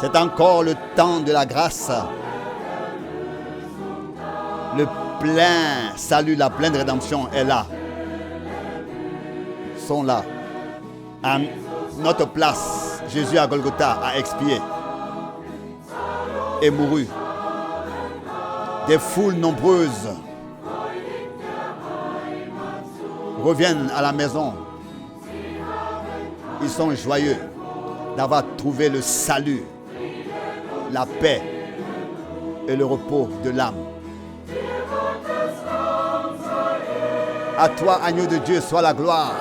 C'est encore le temps de la grâce. Le plein salut, la pleine rédemption est là. Sont là. À notre place, Jésus à Golgotha a expié et mouru. Des foules nombreuses reviennent à la maison. Ils sont joyeux d'avoir trouvé le salut, la paix et le repos de l'âme. À toi, agneau de Dieu, soit la gloire.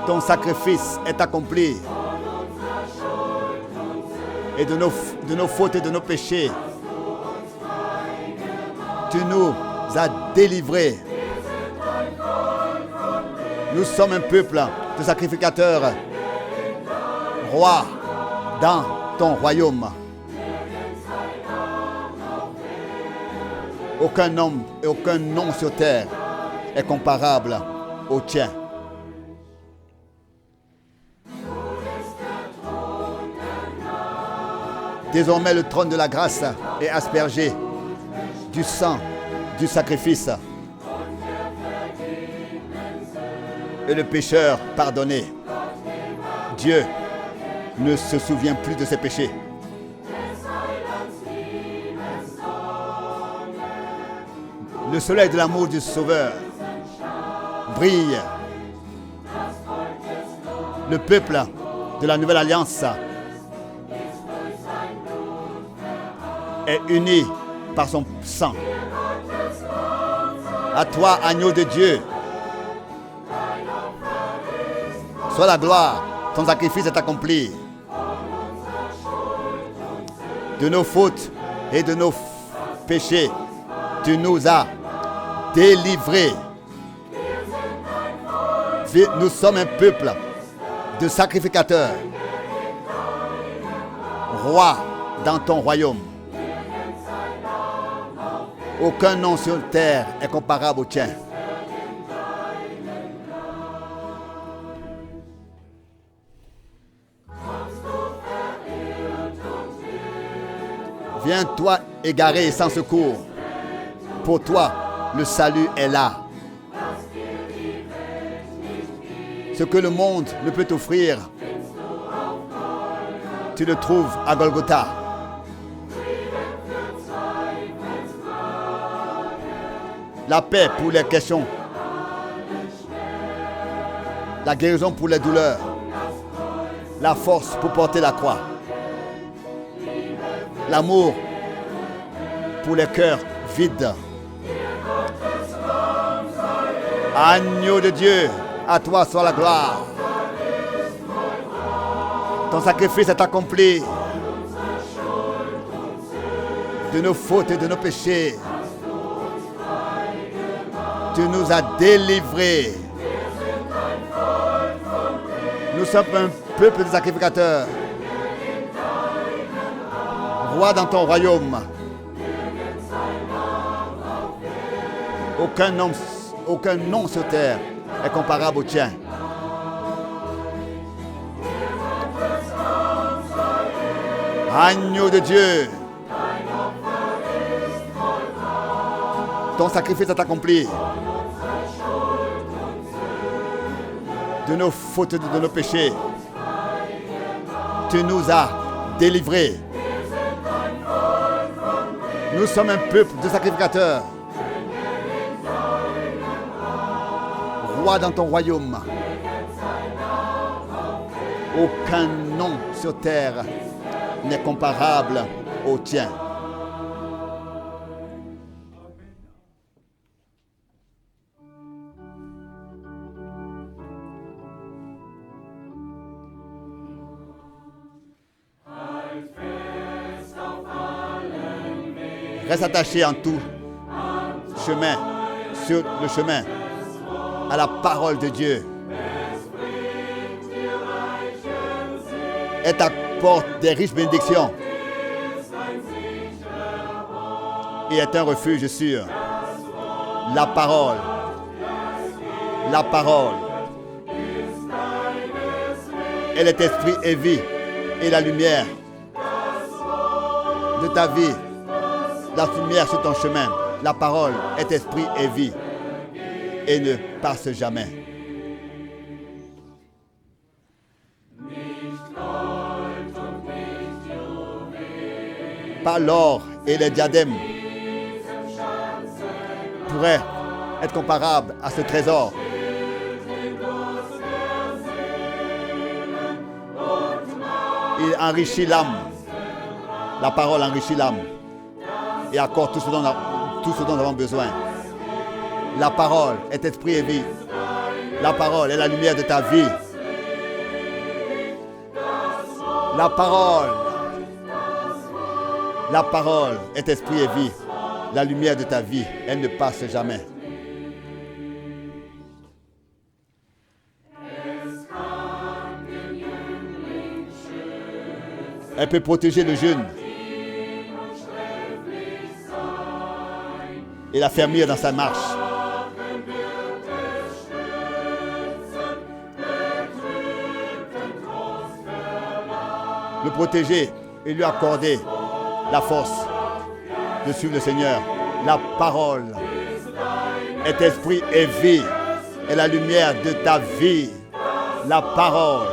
Ton sacrifice est accompli. Et de nos fautes et de nos péchés, tu nous as délivrés. Nous sommes un peuple de sacrificateurs, roi dans ton royaume. Aucun homme et aucun nom sur terre est comparable au tien. Désormais, le trône de la grâce est aspergé du sang du sacrifice et le pécheur pardonné. Dieu ne se souvient plus de ses péchés. Le soleil de l'amour du Sauveur brille. Le peuple de la nouvelle alliance est uni par son sang. À toi, agneau de Dieu, soit la gloire, ton sacrifice est accompli. De nos fautes et de nos péchés, tu nous as délivrés. Nous sommes un peuple de sacrificateurs, roi dans ton royaume. Aucun nom sur terre est comparable au tien. Viens, toi, égaré et sans secours. Pour toi, le salut est là. Ce que le monde ne peut t'offrir, tu le trouves à Golgotha. La paix pour les questions, la guérison pour les douleurs, la force pour porter la croix, l'amour pour les cœurs vides. Agneau de Dieu, à toi soit la gloire. Ton sacrifice est accompli. De nos fautes et de nos péchés, tu nous as délivrés. Nous sommes un peuple de sacrificateurs, roi dans ton royaume. Aucun nom sur terre est comparable au tien. Agneau de Dieu, ton sacrifice est accompli. De nos fautes et de nos péchés, tu nous as délivrés. Nous sommes un peuple de sacrificateurs, roi dans ton royaume. Aucun nom sur terre n'est comparable au tien. Reste attaché en tout chemin, sur le chemin, à la parole de Dieu. Elle t'apporte des riches bénédictions et est un refuge sûr. La parole. Elle est esprit et vie. et la lumière de ta vie, la lumière sur ton chemin. La parole est esprit et vie et ne passe jamais. Pas l'or et les diadèmes pourraient être comparables à ce trésor. Il enrichit l'âme. La parole enrichit l'âme et accorde tout ce dont nous avons besoin. La parole est esprit et vie. La parole est la lumière de ta vie. La parole est esprit et vie. La lumière de ta vie, elle ne passe jamais. Elle peut protéger le jeune et l'affermir dans sa marche. Le protéger et lui accorder la force de suivre le Seigneur. La parole est esprit et vie et la lumière de ta vie. La parole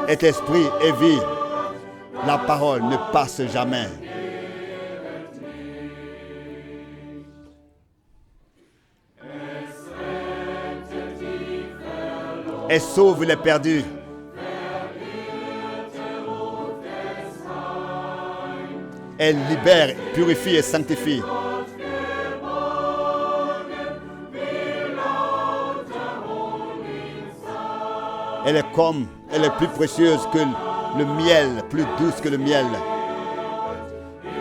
est esprit et vie. La parole ne passe jamais. Elle sauve les perdus. Elle libère, purifie et sanctifie. Elle est plus précieuse que le miel, plus douce que le miel.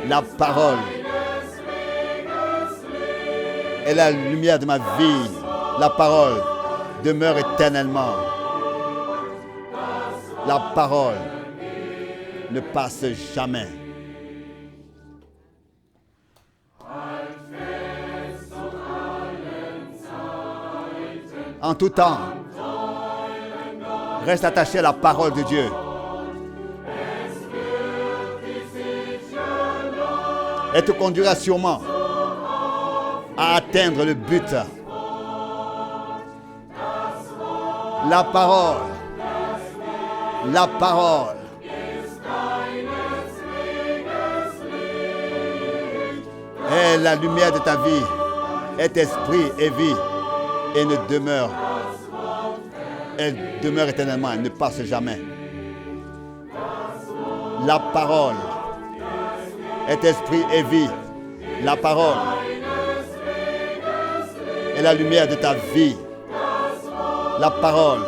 La parole est la lumière de ma vie. La parole demeure éternellement. La parole ne passe jamais. En tout temps, reste attaché à la parole de Dieu. Elle te conduira sûrement à atteindre le but. La parole est la lumière de ta vie, est esprit et vie. Et elle demeure éternellement, elle ne passe jamais. La parole est esprit et vie. La parole est la lumière de ta vie. La parole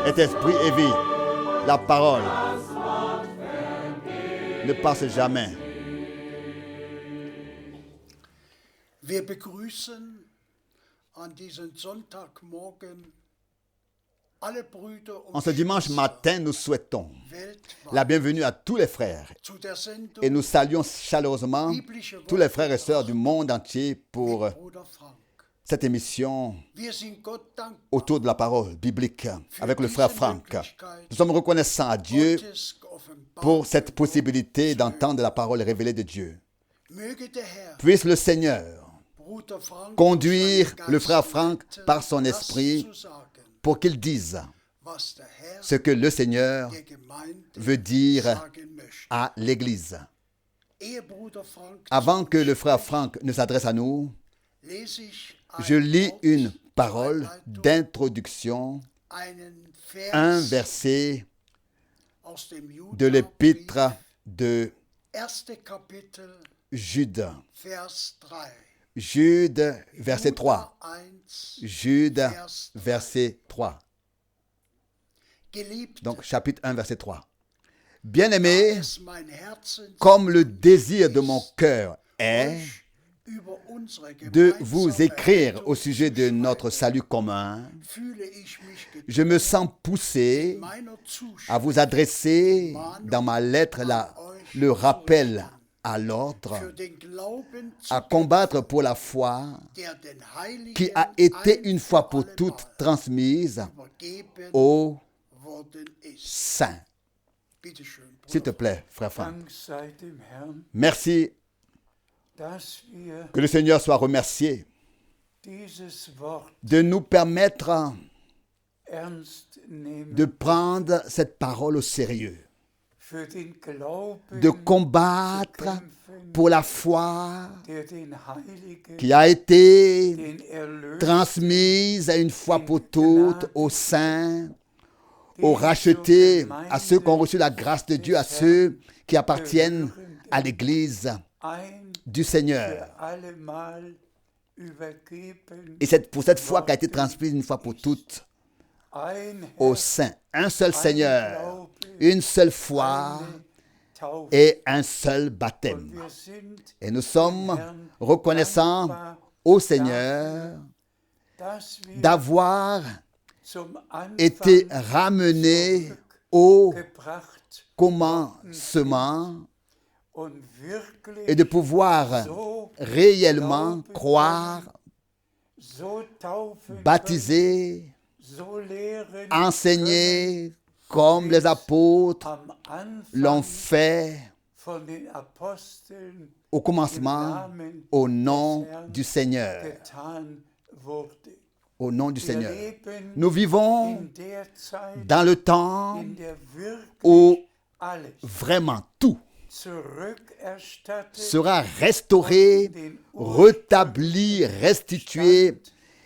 est esprit et vie. La parole ne passe jamais. Wir begrüßen an diesem Sonntagmorgen alle Brüder En und ce dimanche matin, nous souhaitons weltweit la bienvenue à tous les frères zu der Sendung et nous saluons chaleureusement tous les frères et sœurs du monde entier pour Bruder Frank. cette émission Wir sind Gott dankbar autour de la parole biblique avec le frère Franck. Nous sommes reconnaissants à Dieu Gottes geoffenbart. pour cette possibilité d'entendre la parole révélée de Dieu. Möge der Herr Puisse le Seigneur Bruder Frank conduire und seinen le frère Geist Franck leiten, par son das esprit zu sagen, pour qu'il dise was der Herr ce que le Seigneur der Gemeinde veut dire sagen möchte. à l'Église. Ehe Bruder Frank Avant que le frère Franck ne s'adresse à nous, lese ich je ein lis Wort une zur parole Einleitung, d'introduction, einen un Vers verset aus dem de l'épître de erste Kapitel, Jude. Vers 3. Jude, verset 3. Juda 1, Jude, verset 3. Geliebte, Donc, chapitre 1, verset 3. Bien-aimés, es mein Herzen comme le désir de mon cœur est euch über unsere de vous gemeinsame écrire Rettung au sujet de zu notre schreiben, salut commun, fühle ich mich je me sens poussé meiner à vous adresser dans ma lettre le rappel à l'ordre, für den Glauben zu à combattre pour la foi der den Heiligen qui a été ein une fois pour für toutes allemal transmise übergeben aux worden ist. saints. Bitte schön. S'il te plaît, frère Franck. Dank sei dem Herrn, Merci, dass wir que le Seigneur soit remercié dieses Wort de nous permettre ernst nehmen, de prendre cette parole au sérieux, für den Glauben de combattre kämpfen, pour la foi der den Heiligen, qui a été den Erlöser, transmise à une fois pour toutes aux saints, aux rachetés, à ceux qui ont reçu la grâce de Dieu, à ceux qui appartiennent à l'Église ein du Seigneur. für allemal übergeben, Et c'est pour cette foi qui a été transmise une fois pour toutes ein aux Herr, saints. Un seul ein Seigneur, Glaube, une seule foi eine Taufe. et un seul Und baptême. wir sind Et nous sommes reconnaissants au Seigneur dass wir d'avoir zum Anfang été ramenés au gebracht commencement und wirklich et de pouvoir so, réellement croire, so taufen baptiser, so lehren enseigner comme les apôtres am Anfang l'ont fait von den Aposteln au commencement au nom du Seigneur. getan wurde. Au nom du Wir Seigneur. leben Nous vivons in der Zeit, dans le temps in der wirklich où alles vraiment tout zurückerstattet sera restauré, rétabli, restitué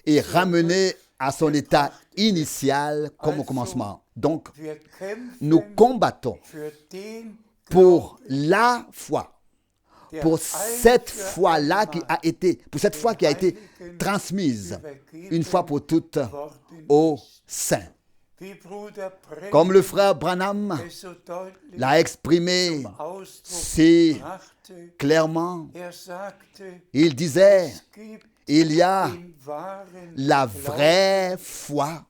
et ramené à son état initial comme au commencement. Donc, wir kämpfen nous combattons für den pour la foi, der pour ein cette für foi-là qui allemal a été, pour cette foi qui a été transmise une fois pour toutes aux saints. wie Bruder Brennan Comme le frère Branham es so deutlich l'a exprimé Ausdruck si brachte. clairement, Sagte, il disait, es gibt il y a den wahren la vraie foi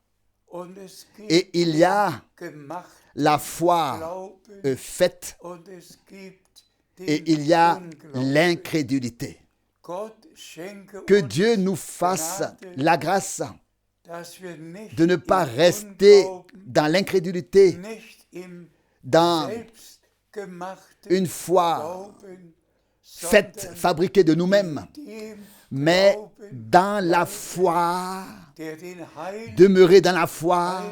und es gibt et il y a gemacht la foi Glauben faite und es gibt et den il y a Unglauben. l'incrédulité. Gott schenke Que uns Dieu nous fasse la grâce dass wir nicht de ne pas im rester Unglauben, dans l'incrédulité, nicht im dans selbstgemachten une foi Glauben, faite, sondern fabriquée de nous-mêmes, dem mais Glauben, dans la foi, der den Heiligen demeurer dans la foi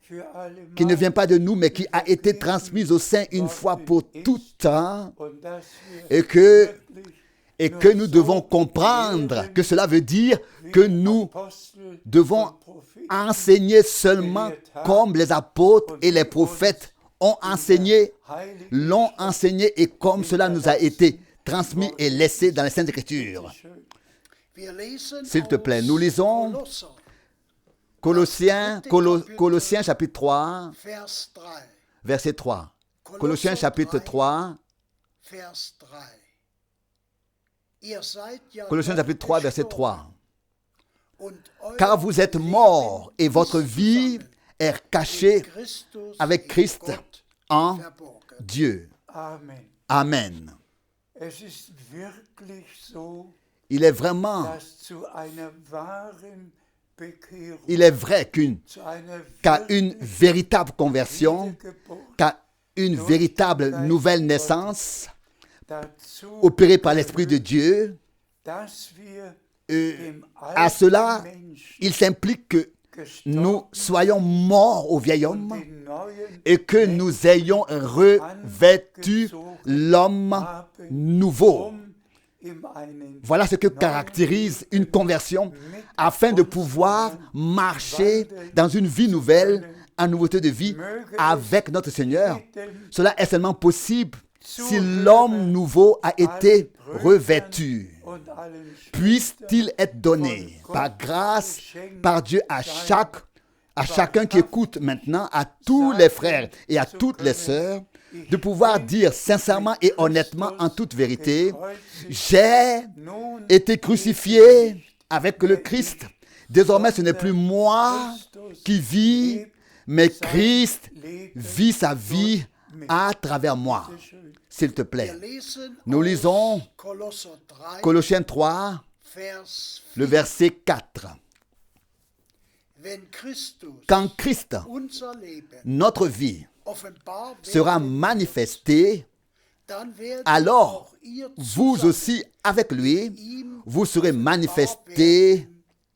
für allemal qui ne vient pas de nous, mais qui a été transmise au sein une fois pour toutes, hein, und dass wir et que nous devons comprendre que cela veut dire que nous Apostel devons und Propheten enseigner seulement comme les apôtres et les prophètes ont enseigné, heilig l'ont enseigné et comme cela nous a été transmis et laissé dans les Saintes Écritures. schön. Wir lesen S'il te plaît, aus nous lisons Kolosser, Colossiens chapitre 3, Vers 3. verset 3. Colossiens chapitre 3, Vers 3. Ihr seid ja Colossiens chapitre 3, verset gestorben 3. und euer Car vous êtes Leben morts et ist votre vie zusammen est cachée mit Christus avec in Christ Gott en verborgen. Dieu. Amen. Amen. Es ist wirklich so, Il est vraiment, dass zu einer wahren Bekehrung, il est vrai zu einer qu'à une véritable conversion, Wiedergeburt qu'à une véritable nouvelle naissance dazu opérée par l'Esprit de Dieu, dass wir dem à cela, alten Menschen il s'implique que gestorben nous soyons morts au vieil homme den neuen et que nous ayons revêtu l'homme nouveau. im einen Voilà ce que caractérise une conversion afin de pouvoir marcher dans une vie nouvelle, en nouveauté de vie avec notre Seigneur. Cela est seulement possible si l'homme nouveau a été revêtu. und allen Puisse-t-il être donné par grâce, par Dieu à chacun qui écoute maintenant, à tous les frères et à toutes les sœurs, de pouvoir dire sincèrement et honnêtement en toute vérité, j'ai nun été crucifié avec le Christ. Désormais, ce n'est plus moi qui vis, mais Christ vit sa vie à travers moi. S'il te plaît. Wir lesen Nous aus lisons Kolosser 3, Colossiens 3, Vers le verset 4. Wenn Christus Quand Christ, unser Leben notre vie, offenbar sera werden, manifesté, dann werdet alors auch ihr vous zusammen aussi, avec lui, ihm vous serez manifestés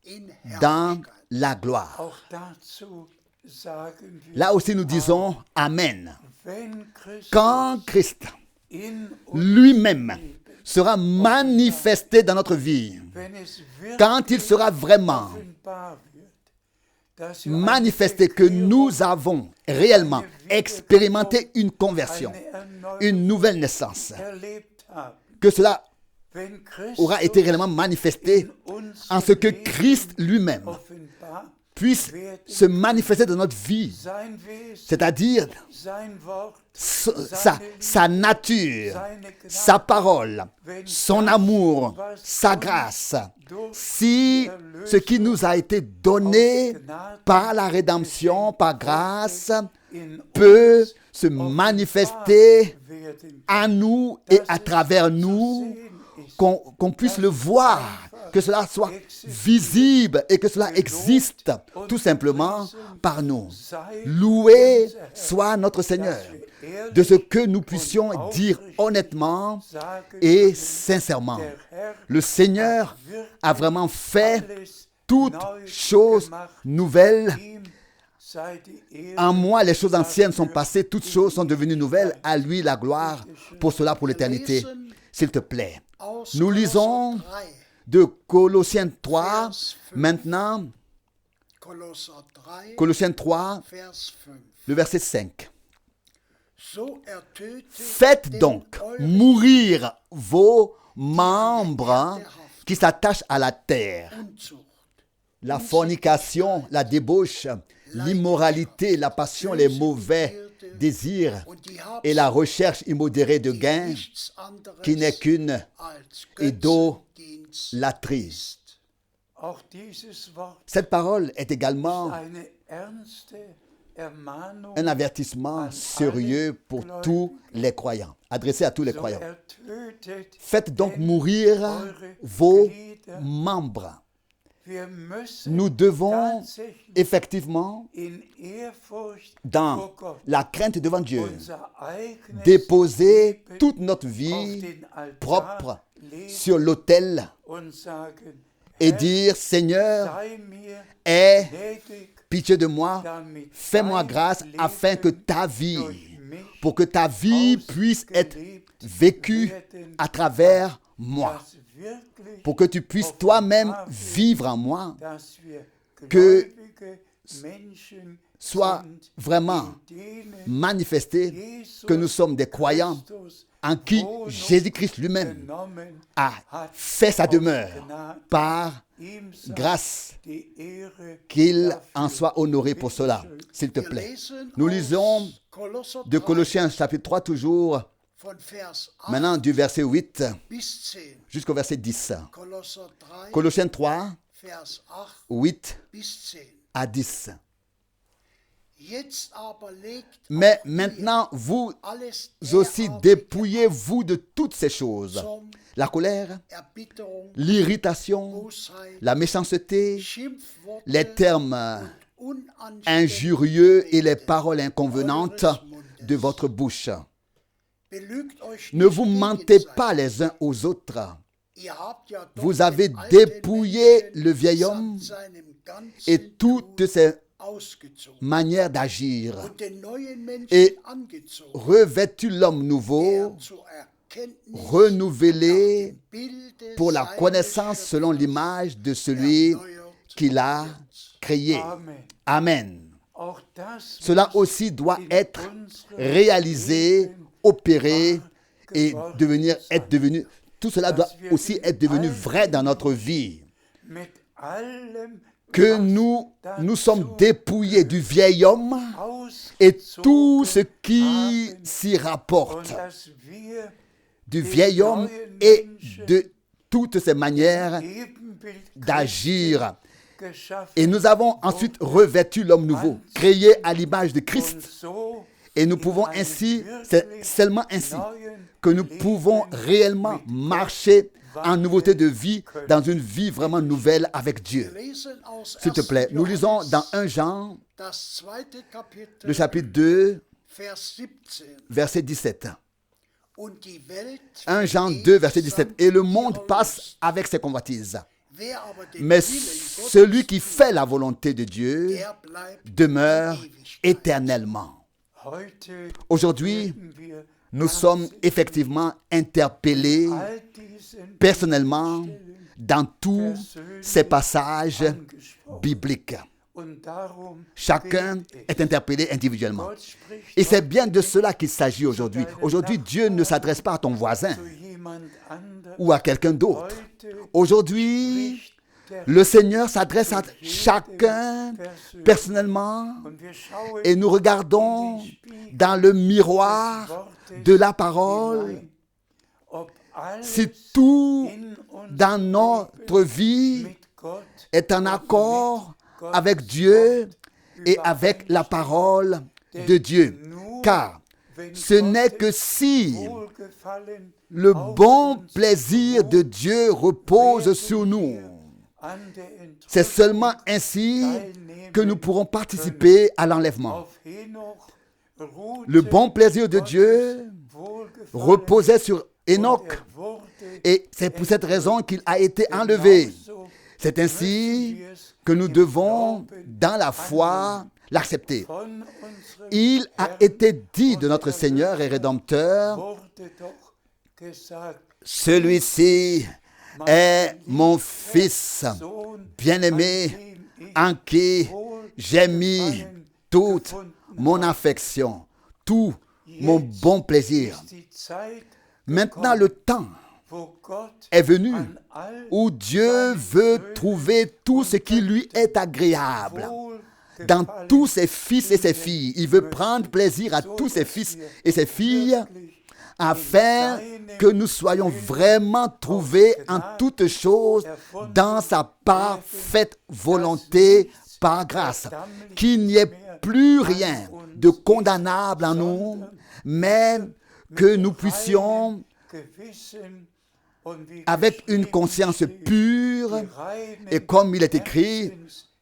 in dans Herrlichkeit. la gloire. Auch dazu sagen wir, Là aussi, nous disons Amen. wenn Christus Quand Christ in uns lui-même sera manifesté dans notre vie, wenn es wirklich quand il sera vraiment offenbar wird, dass wir manifesté que nous avons réellement expérimenté une conversion, eine Erneuerung une nouvelle naissance, erlebt haben, que cela wenn Christus aura été réellement manifesté uns en ce que Christ lui-même offenbar puisse se manifester dans notre vie, sein Wesen, c'est-à-dire sein Wort, sa nature, sa parole, son amour, sa grâce. Si ce qui nous a été donné par la rédemption, par grâce, in peut se manifester werden à nous et à travers nous, qu'on puisse le voir, que cela soit visible et que cela existe tout simplement par nous. Loué soit notre Seigneur de ce que nous puissions dire honnêtement et sincèrement. Le Seigneur a vraiment fait toutes choses nouvelles. ihm sei die Ehre, En moi, les choses anciennes sont passées, toutes choses sont devenues nouvelles. À lui la gloire, pour cela, pour l'éternité. S'il te plaît. Aus Nous lisons Kolosser 3, de Colossiens 3, maintenant, Kolosser 3, Colossiens 3, Vers 5. le verset 5. So ertötet Faites denn donc eure mourir vos membres qui s'attachent à la terre. Unzucht, La fornication, la débauche, l'immoralité, la passion, les mauvais désirs und die et la Habsucht, recherche immodérée de die gain nichts anderes qui n'est qu'une als idolâtrie. Götzendienst ist. auch dieses Wort Cette parole est également eine ernste Ermahnung, un avertissement sérieux pour tous les croyants, adressé à tous les so croyants. ertötet Faites donc denn mourir eure vos Glieder. membres. Wir müssen Nous devons tatsächlich effectivement, in Ehrfurcht dans vor Gott la crainte devant Dieu, unser eigenes déposer Leben toute notre auf vie den Altar propre legen sur l'autel und sagen, et Herr, dire, Seigneur, sei mir aie gnädig, pitié de moi, damit fais-moi dein grâce afin que Leben ta vie, durch mich pour que ta vie puisse être ausgelebt vécue werden, à travers moi, dass wirklich, pour que tu puisses toi-même vivre en moi, dass wir que gläubige Menschen soit sind, vraiment in denen manifesté Jesus que nous sommes des croyants Christus en qui Wohnung Jésus-Christ lui-même genommen a hat, fait sa aus demeure Gnade. par Ihm sei grâce, die Ehre qu'il dafür. en soit honoré pour cela, s'il te Wir plaît. lesen Nous aus lisons Kolosser de 3 Colossiens chapitre 3 toujours, von Vers 8 maintenant du verset 8 bis 10. jusqu'au verset 10. Kolosser 3, Colossiens 3, Vers 8 8 bis 10. à 10. Jetzt aber legt Mais auch ihr maintenant, vous alles aussi derartige dépouillez-vous de toutes ces choses. Zorn, La colère, Erbitterung, l'irritation, Bosheit, la méchanceté, Schimpfworte les termes und injurieux et les Reden paroles inconvenantes eures Mundes. de votre bouche. Belügt euch Ne nicht vous mentez gegenseitig. pas les uns aux autres. Ihr habt ja doch Vous avez den alten dépouillé Menschen le vieil homme samt seinem ganzen et toutes Tun ses ausgezogen manières d'agir, und den neuen Menschen et angezogen, revêtu l'homme nouveau, der zur Erkenntnis renouvelé nach dem Bilde pour la seines connaissance selon Schöpfers l'image de celui erneuert qu'il a wird. créé. Amen. Amen. Auch das Cela muss aussi doit in être unserem réalisé, Leben opéré et wahr être devenu, tout cela doit aussi être devenu vrai dans notre vie. mit allem, Que was nous sommes dépouillés du vieil homme et tout ce qui s'y rapporte und dass wir du vieil homme et de toutes ses manières Ebenbild d'agir. geschaffen Et nous avons ensuite revêtu l'homme nouveau, créé à l'image de und Christ. so Et nous pouvons ainsi, c'est seulement ainsi que nous pouvons réellement marcher en nouveauté de vie, dans une vie vraiment nouvelle avec Dieu. Wir lesen aus S'il te 1. plaît, nous lisons dans Johannes, 1 Jean, das zweite Kapitel, le chapitre 2, Vers 17. verset 17. Und die Welt 1 Jean vergeht 2, verset 17. samt Et le monde ihrer passe Lust. avec ses convoitises. Wer aber den Mais Willen celui Gottes qui tut, fait la volonté de Dieu der bleibt demeure in Ewigkeit. éternellement. Heute Aujourd'hui, werden wir nous sommes effectivement interpellés all diesen personnellement dans tous ces passages angesprochen. bibliques. Und darum Chacun wird es. est interpellé individuellement. Gott spricht Et c'est bien de cela qu'il s'agit aujourd'hui. Aujourd'hui, Dieu ne s'adresse pas à ton voisin zu jemand anders. ou à quelqu'un d'autre. Heute Aujourd'hui, spricht der le Seigneur s'adresse à chacun personnellement und wir schauen et nous regardons dans le miroir de la parole hinein, ob alles si tout in uns dans notre vie mit Gott est en accord avec Dieu et avec la parole de Dieu. Car ce n'est que si wohlgefallen le bon plaisir de Dieu repose sur nous, an der c'est seulement ainsi que nous pourrons participer à l'enlèvement. auf Henoch ruhte Le bon plaisir de Dieu wohlgefallen reposait sur Enoch wurde et c'est pour cette raison qu'il a été enlevé. C'est ainsi que nous devons, dans la foi, l'accepter. von unserem Il a été dit de notre Seigneur et Rédempteur, wurde doch gesagt, celui-ci est mon Fils Sohn, bien-aimé, en qui j'ai mis toute mon affection, tout mon bon plaisir. die Zeit, Maintenant, le temps wo Gott est venu an all où Dieu veut trouver tout ce qui lui est agréable. Dans tous ses fils et ses filles, il veut prendre plaisir à tous ses fils et ses filles afin que nous soyons vraiment trouvés en toutes choses dans sa parfaite volonté par grâce. Qu'il n'y ait plus rien de condamnable en nous, mais que nous puissions, Gewissen und wie avec une conscience pure, et comme il est écrit,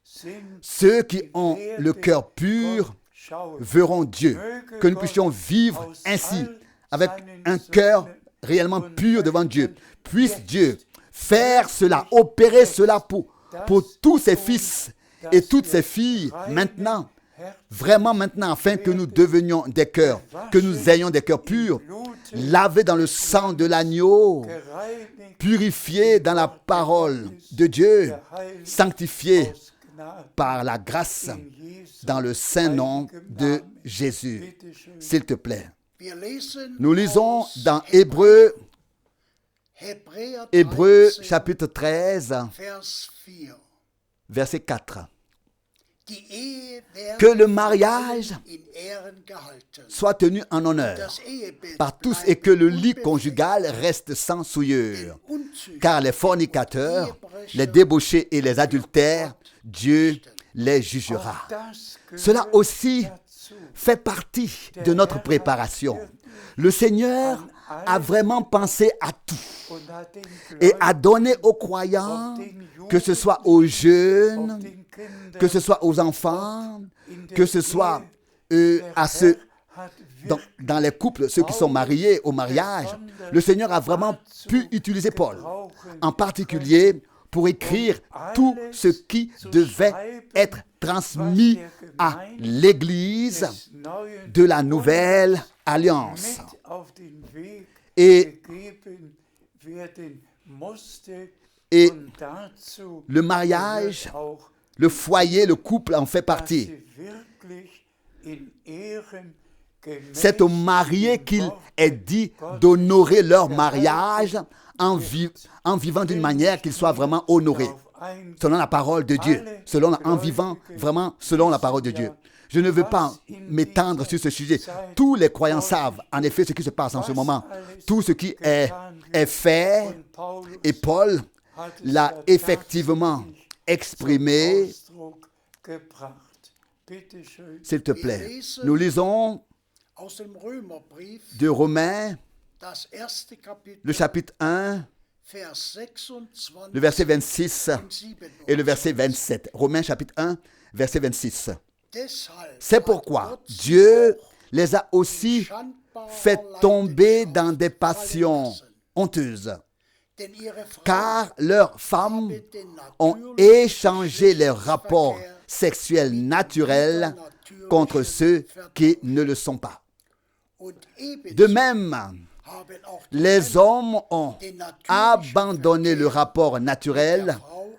sind ceux qui ont le cœur pur schauen. verront Dieu. Que nous puissions vivre ainsi, avec un cœur réellement pur devant Dieu. Puisse Dieu faire cela, opérer cela pour tous ses fils et toutes ses filles maintenant, vraiment maintenant, afin que nous devenions des cœurs, que nous ayons des cœurs purs, lavés dans le sang de l'agneau, Gereinigt purifiés dans la parole de Dieu, sanctifiés aus Gnade par la grâce in Jesu dans le saint nom de Namen. Jésus. Bitte schön. S'il te plaît. Wir lesen Nous lisons aus dans Hébreux Hebräer 13, chapitre 13, Vers 4. verset 4. Die Ehe werde Que le mariage in Ehren gehalten. soit tenu en honneur Das Ehebett par tous et bleibe que le lit unbefleckt, conjugal reste sans souillure. unzüchtig, Car les fornicateurs, les débauchés et les adultères, Dieu les jugera. Das Cela gehört aussi dazu. fait partie de notre préparation. Le Seigneur a vraiment pensé à tout Und hat den et a donné aux croyants, que ce soit aux jeunes, den Kindern que ce soit aux enfants, in der que ce soit Ehe, à ceux hat dans les couples, ceux qui sont mariés au mariage. Le Seigneur a vraiment pu utiliser Paul, en particulier pour écrire tout ce qui devait être transmis à l'Église des neuen de la nouvelle alliance. mit auf den Weg Et, gegeben werden musste. et Und dazu le mariage, gehört auch, le foyer, le couple en fait dass partie. sie wirklich in Ehren gemäß C'est aux mariés dem qu'il Wort est dit d'honorer leur mariage en vivant d'une manière qu'il soit vraiment honoré, darauf eingehen. selon la parole de Dieu, en vivant vraiment selon la parole de Dieu. Je ne veux pas m'étendre sur ce sujet. Tous les croyants savent en effet ce qui se passe en ce moment. Tout ce qui est fait, Und Paulus et Paul hat es l'a ja effectivement tatsächlich exprimé. zum Ausdruck gebracht. Bitte schön. S'il te plaît, nous lisons aus dem Römerbrief, de Romains, das erste Kapitel, le chapitre 1, Vers 26 le verset 26 und 27. et le verset 27. Romains chapitre 1, verset 26. Deshalb C'est hat pourquoi Gott Dieu les a aussi schandbar fait tomber dans des passions honteuses, Denn ihre Frauen car leurs femmes haben den ont natürlichen échangé les rapports Geschlechtsverkehr sexuels naturels contre ceux qui ne le sont pas. und ebenso De même, haben auch die les Männer hommes ont den natürlichen abandonné le Verkehr rapport naturel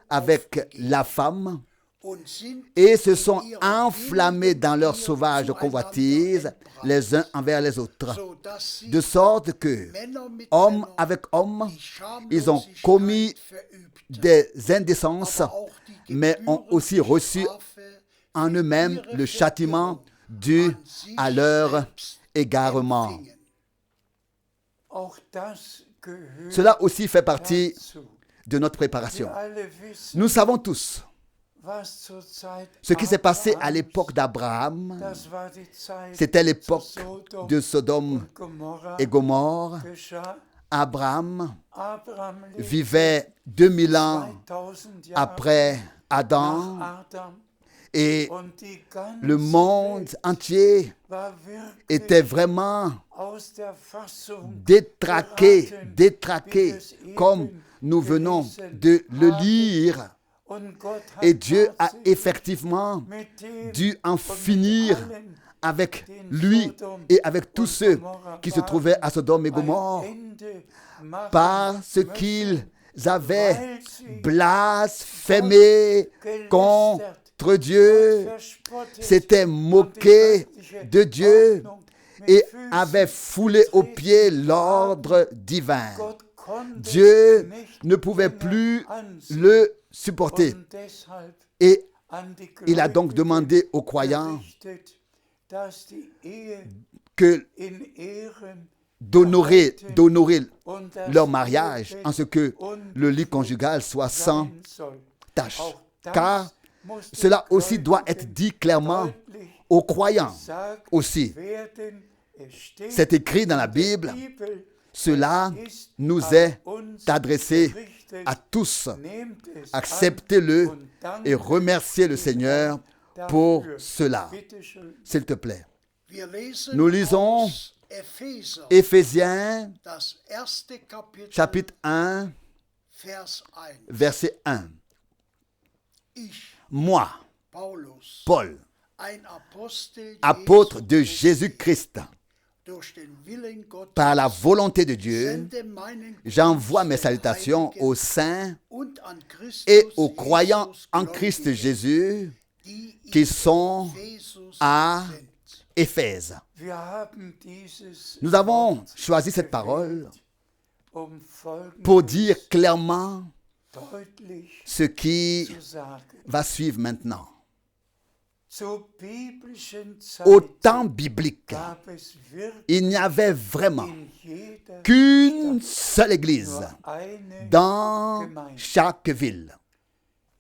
avec la femme und sind et se in sont ihrer enflammés dans leur Liebe sauvage zueinander convoitise entbrannt, les uns envers les autres, sodass sie de sorte que, Männer mit homme Männern avec homme, die ils ont Schamlosigkeit commis verübten, des indécences, aber auch die mais ont aussi reçu Strafe en für eux-mêmes ihre le châtiment Verirrung dû an sich à leur selbst égarement. empfingen. Auch das gehört Cela aussi fait partie dazu. de notre préparation. Wir alle wissen, Nous savons tous was zur Zeit ce qui s'est passé à Abrahams, l'époque d'Abraham. das war die Zeit C'était zu l'époque Sodom de Sodome und Gomorra et Gomorre. geschah. Abraham Abraham lebte vivait 2000 ans 2000 Jahre après nach Adam Adam et und die ganze le monde Welt entier war wirklich était vraiment aus der Fassung détraqué, geraten, détraqué, wie wir es eben comme nous venons gelesen de le haben. lire. Und Gott hat Et Dieu a tatsächlich effectivement mit dem dû en und finir mit allen, avec die in lui Sodom et avec tous und ceux Gomorra qui se waren, trouvaient à Sodome et ein Gomorre Ende machen parce müssen, qu'ils avaient weil sie blasphémé contre Dieu, Gott verspottet s'étaient und die moqués göttliche de Dieu Ordnung mit et Füßen avaient foulé aux getreten pieds haben. l'ordre divin. Gott konnte Dieu nicht ne pouvait länger plus ansehen. le supporter. Und deshalb Et an die il a donc Gläubigen demandé aux croyants berichtet, dass die Ehe que in Ehren d'honorer und das leur mariage Ehebett en ce que le lit conjugal soit sans sein soll. tache. Auch das Car muss den cela aussi doit être Gläubigen dit clairement deutlich aux croyants gesagt aussi. werden. Es steht C'est écrit dans la in der Bible. Bibel, Cela es ist nous an est uns adressé gerichtet. à tous. Nehmt es Acceptez-le an und dankt et remerciez le Seigneur pour dafür. cela. Bitte schön. S'il te plaît. Wir lesen Nous lisons aus Epheser, Éphésiens das erste Kapitel, chapitre 1, Vers 1. verset 1. Ich, Moi, Paulus, Paul, ein Apostel apôtre Jesu de Christi, Jésus-Christ, durch den Willen Gottes, par la volonté de Dieu, sende meinen j'envoie mes Gruß den salutations Heiligen aux saints und an Christus et aux croyants Jesus en Christ Gläubigen, Jésus die in qui sont Ephesus à sind. Éphèse. Wir haben dieses Nous avons Wort choisi cette gewählt, parole Folgendes pour dire clairement deutlich ce qui zu sagen. va suivre maintenant. Zur biblischen Zeit Au temps biblique, gab es wirklich il n'y avait vraiment in jeder qu'une seule église nur eine dans Gemeinde. chaque ville.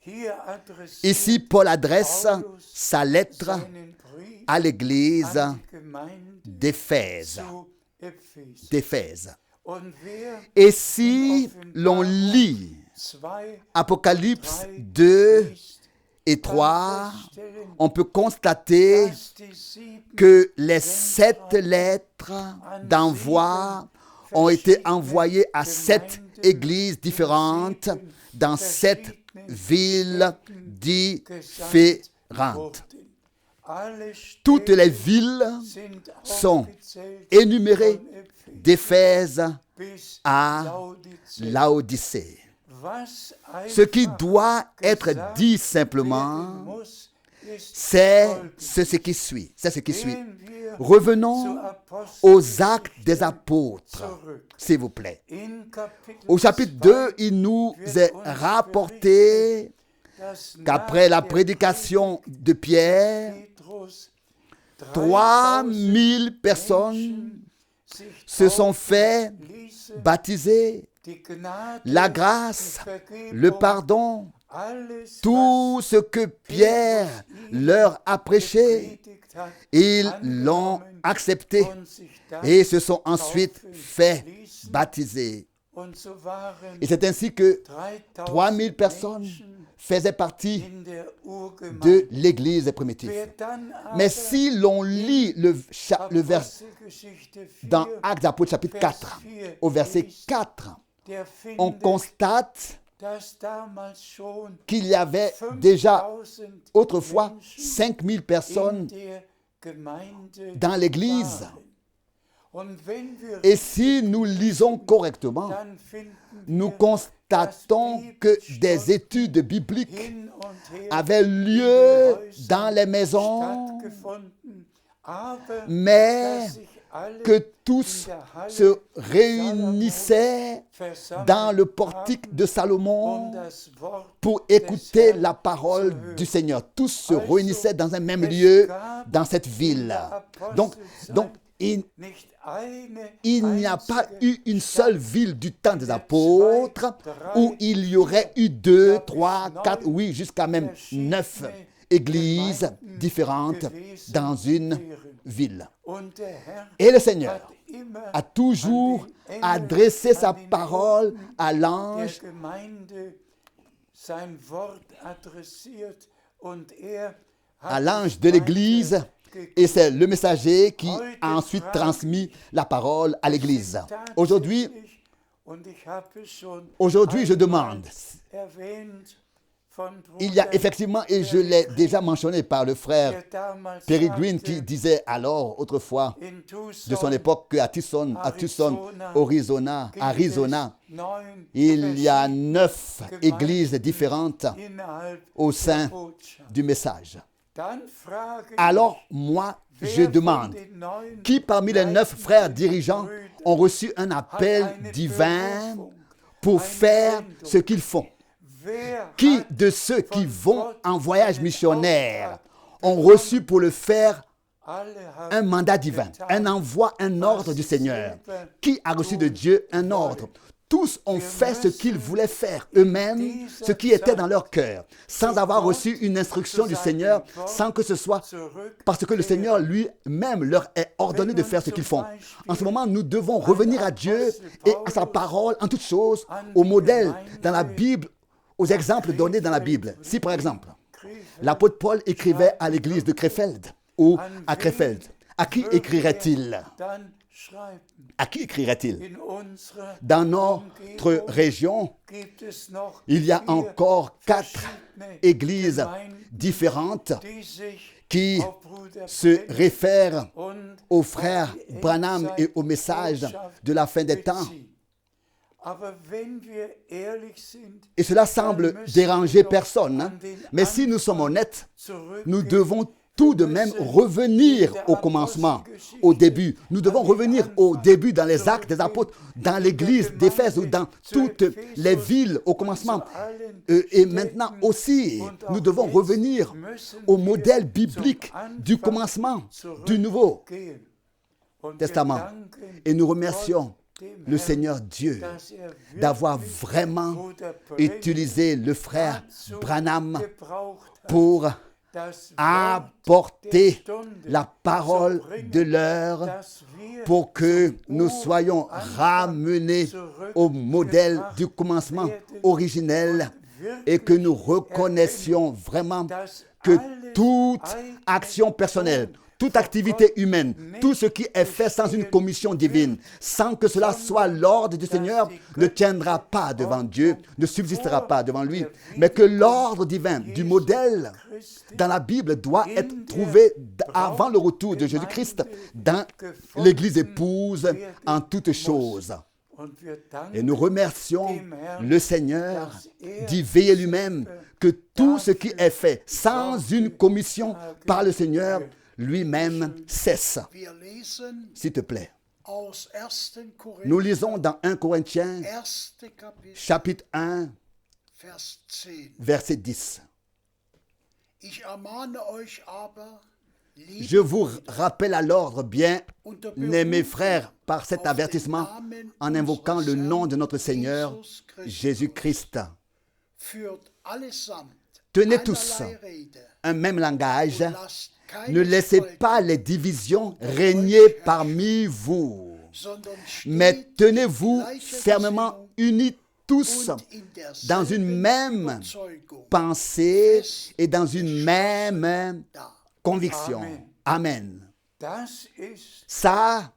Hier adressiert Ici, Paul adresse Paulus sa lettre seinen Brief à l'église an die Gemeinde d'Éphèse. zu Ephes. d'Éphèse. Und wer Et si l'on lit 2 Apocalypse 2 et 3, on peut constater dass die 7 que les 7 lettres d'envoi ont été envoyées à 7 églises différentes dans 7 villes différentes. wurden. Alle Toutes les villes sind sont aufgezählt énumérées von Ephes d'Éphèse bis à Laodicea. Laodicée. Was Ce qui einfach doit être gesagt dit werden simplement, muss, ist c'est folgendes. ce qui suit. C'est ce qui suit. Gehen wir Revenons zur aux actes des Apostelgeschichte apôtres, zurück. s'il vous plaît. In Kapitel Au chapitre 2, il nous est rapporté dass qu'après la nach der prédication de Pierre, Petrus 3000 personnes sich se sont fait ließen, baptiser. die Gnade, La grâce, die Vergebung, le pardon, alles, tout ce que Pierre leur a prêché, gepredigt hat, ils l'ont accepté und sich dann et se sont ensuite taufen fait ließen. baptiser. Und so waren Et c'est ainsi que 3000 3000 personnes Menschen faisaient partie in der Urgemeinde. de l'Église primitive. Wer dann Mais aber si l'on lit le vers Apostelgeschichte 4, dans Actes des Apôtres chapitre 4, au verset 4, der on findet, constate dass damals schon qu'il y avait déjà 5000 autrefois Menschen 5000 in personnes der Gemeinde dans l'Église. waren. Und wenn wir Et si nous lisons correctement, dann finden nous wir, constatons que des études bibliques hin und her avaient lieu dans les maisons, stattgefunden, aber mais dass sich alle que tous se réunissaient dans le portique de Salomon das Wort pour écouter la parole du Seigneur. Tous se réunissaient dans un même lieu, dans cette ville. Donc il nicht eine n'y a pas eu une seule ville du temps des apôtres où il y aurait eu 2, 3, 4, oui, jusqu'à même 9 églises différentes dans une ville. und der Herr Et le Seigneur hat immer a toujours adressé sa parole à der l'ange, Gemeinde sein Wort adressiert und er à hat l'ange es de l'Église, weitergegeben. et c'est le messager qui a ensuite transmis la parole à l'Église. Aujourd'hui, Und ich habe es schon je einmal demande, erwähnt von il y a Bruder, effectivement, et je l'ai déjà mentionné par le frère der damals Peregrine qui sagte, disait alors, autrefois, in de son époque, qu'à Tucson, Arizona, il y a 9 églises différentes innerhalb au der sein Botschaft. du message. Dann frage Alors, moi, ich, je wer demande, von den 9 qui parmi les 9 frères dirigeants Brüdern ont reçu un hat appel eine divin Berufung, pour eine faire Sendung? ce qu'ils font? Wer Qui hat de ceux qui von vont Gott en voyage einen missionnaire Auftrag ont reçu pour le faire alle haben un mandat divin, getan, un envoi, un ordre du Seigneur? Qui a reçu de Dieu un ordre? Tous ont fait ce qu'ils voulaient faire eux-mêmes, ce qui était dans leur cœur, sans avoir reçu une instruction du Seigneur, sans que ce soit parce que le Seigneur lui-même leur ait ordonné de faire ce qu'ils font. En ce moment, nous devons revenir à Dieu et à sa parole en toutes choses, au modèle dans la Bible, aux exemples donnés dans la Bible. Si par exemple, l'apôtre Paul écrivait à l'église de Krefeld ou à Krefeld, à qui écrirait-il? dann schreiben. À qui écrirait-il? In unserer Dans notre région, gibt es noch il y a 4 encore 4 verschiedene églises Gemeinden, différentes die sich qui auf Bruder se Branham réfèrent und aux frères Branham et au message de la fin des temps. beziehen. Aber wenn wir ehrlich sind, Et cela semble déranger personne, hein. Mais si nous sommes honnêtes, nous devons tout de même revenir au commencement, au début. Nous devons revenir au début dans les actes des apôtres, dans l'église d'Éphèse ou dans toutes les villes au commencement. Et maintenant aussi, nous devons revenir au modèle biblique du commencement du Nouveau Testament. Et nous remercions le Seigneur Dieu d'avoir vraiment utilisé le frère Branham pour apporter la parole de l'heure pour que nous soyons ramenés au modèle du commencement originel et que nous reconnaissions vraiment que toute action personnelle, toute activité humaine, tout ce qui est fait sans une commission divine, sans que cela soit l'ordre du Seigneur, ne tiendra pas devant Dieu, ne subsistera pas devant lui, mais que l'ordre divin du modèle dans la Bible doit être trouvé avant le retour de Jésus-Christ dans l'Église épouse en toutes choses. Et nous remercions le Seigneur d'y veiller lui-même que tout ce qui est fait sans une commission par le Seigneur lui-même cesse. Wir lesen S'il te plaît. aus 1. Nous lisons dans 1 Corinthiens, 1. Kapitel, chapitre 1, Vers 10. verset 10. Ich ermahne euch aber, liebe Je vous rappelle à l'ordre, bien unter aimés Berufung frères, par cet auf den avertissement, Namen en invoquant le unseres nom Herrn de notre Seigneur Jesus Christus, Jésus-Christ. führt allesamt Tenez tous einerlei Rede un même langage. und lasst Ne laissez pas les divisions régner parmi vous, sondern mais steht tenez-vous gleicher fermement Gesinnung, unis tous und in dans une derselben même Überzeugung pensée et dans une même da. conviction. Amen. Das ist Ça,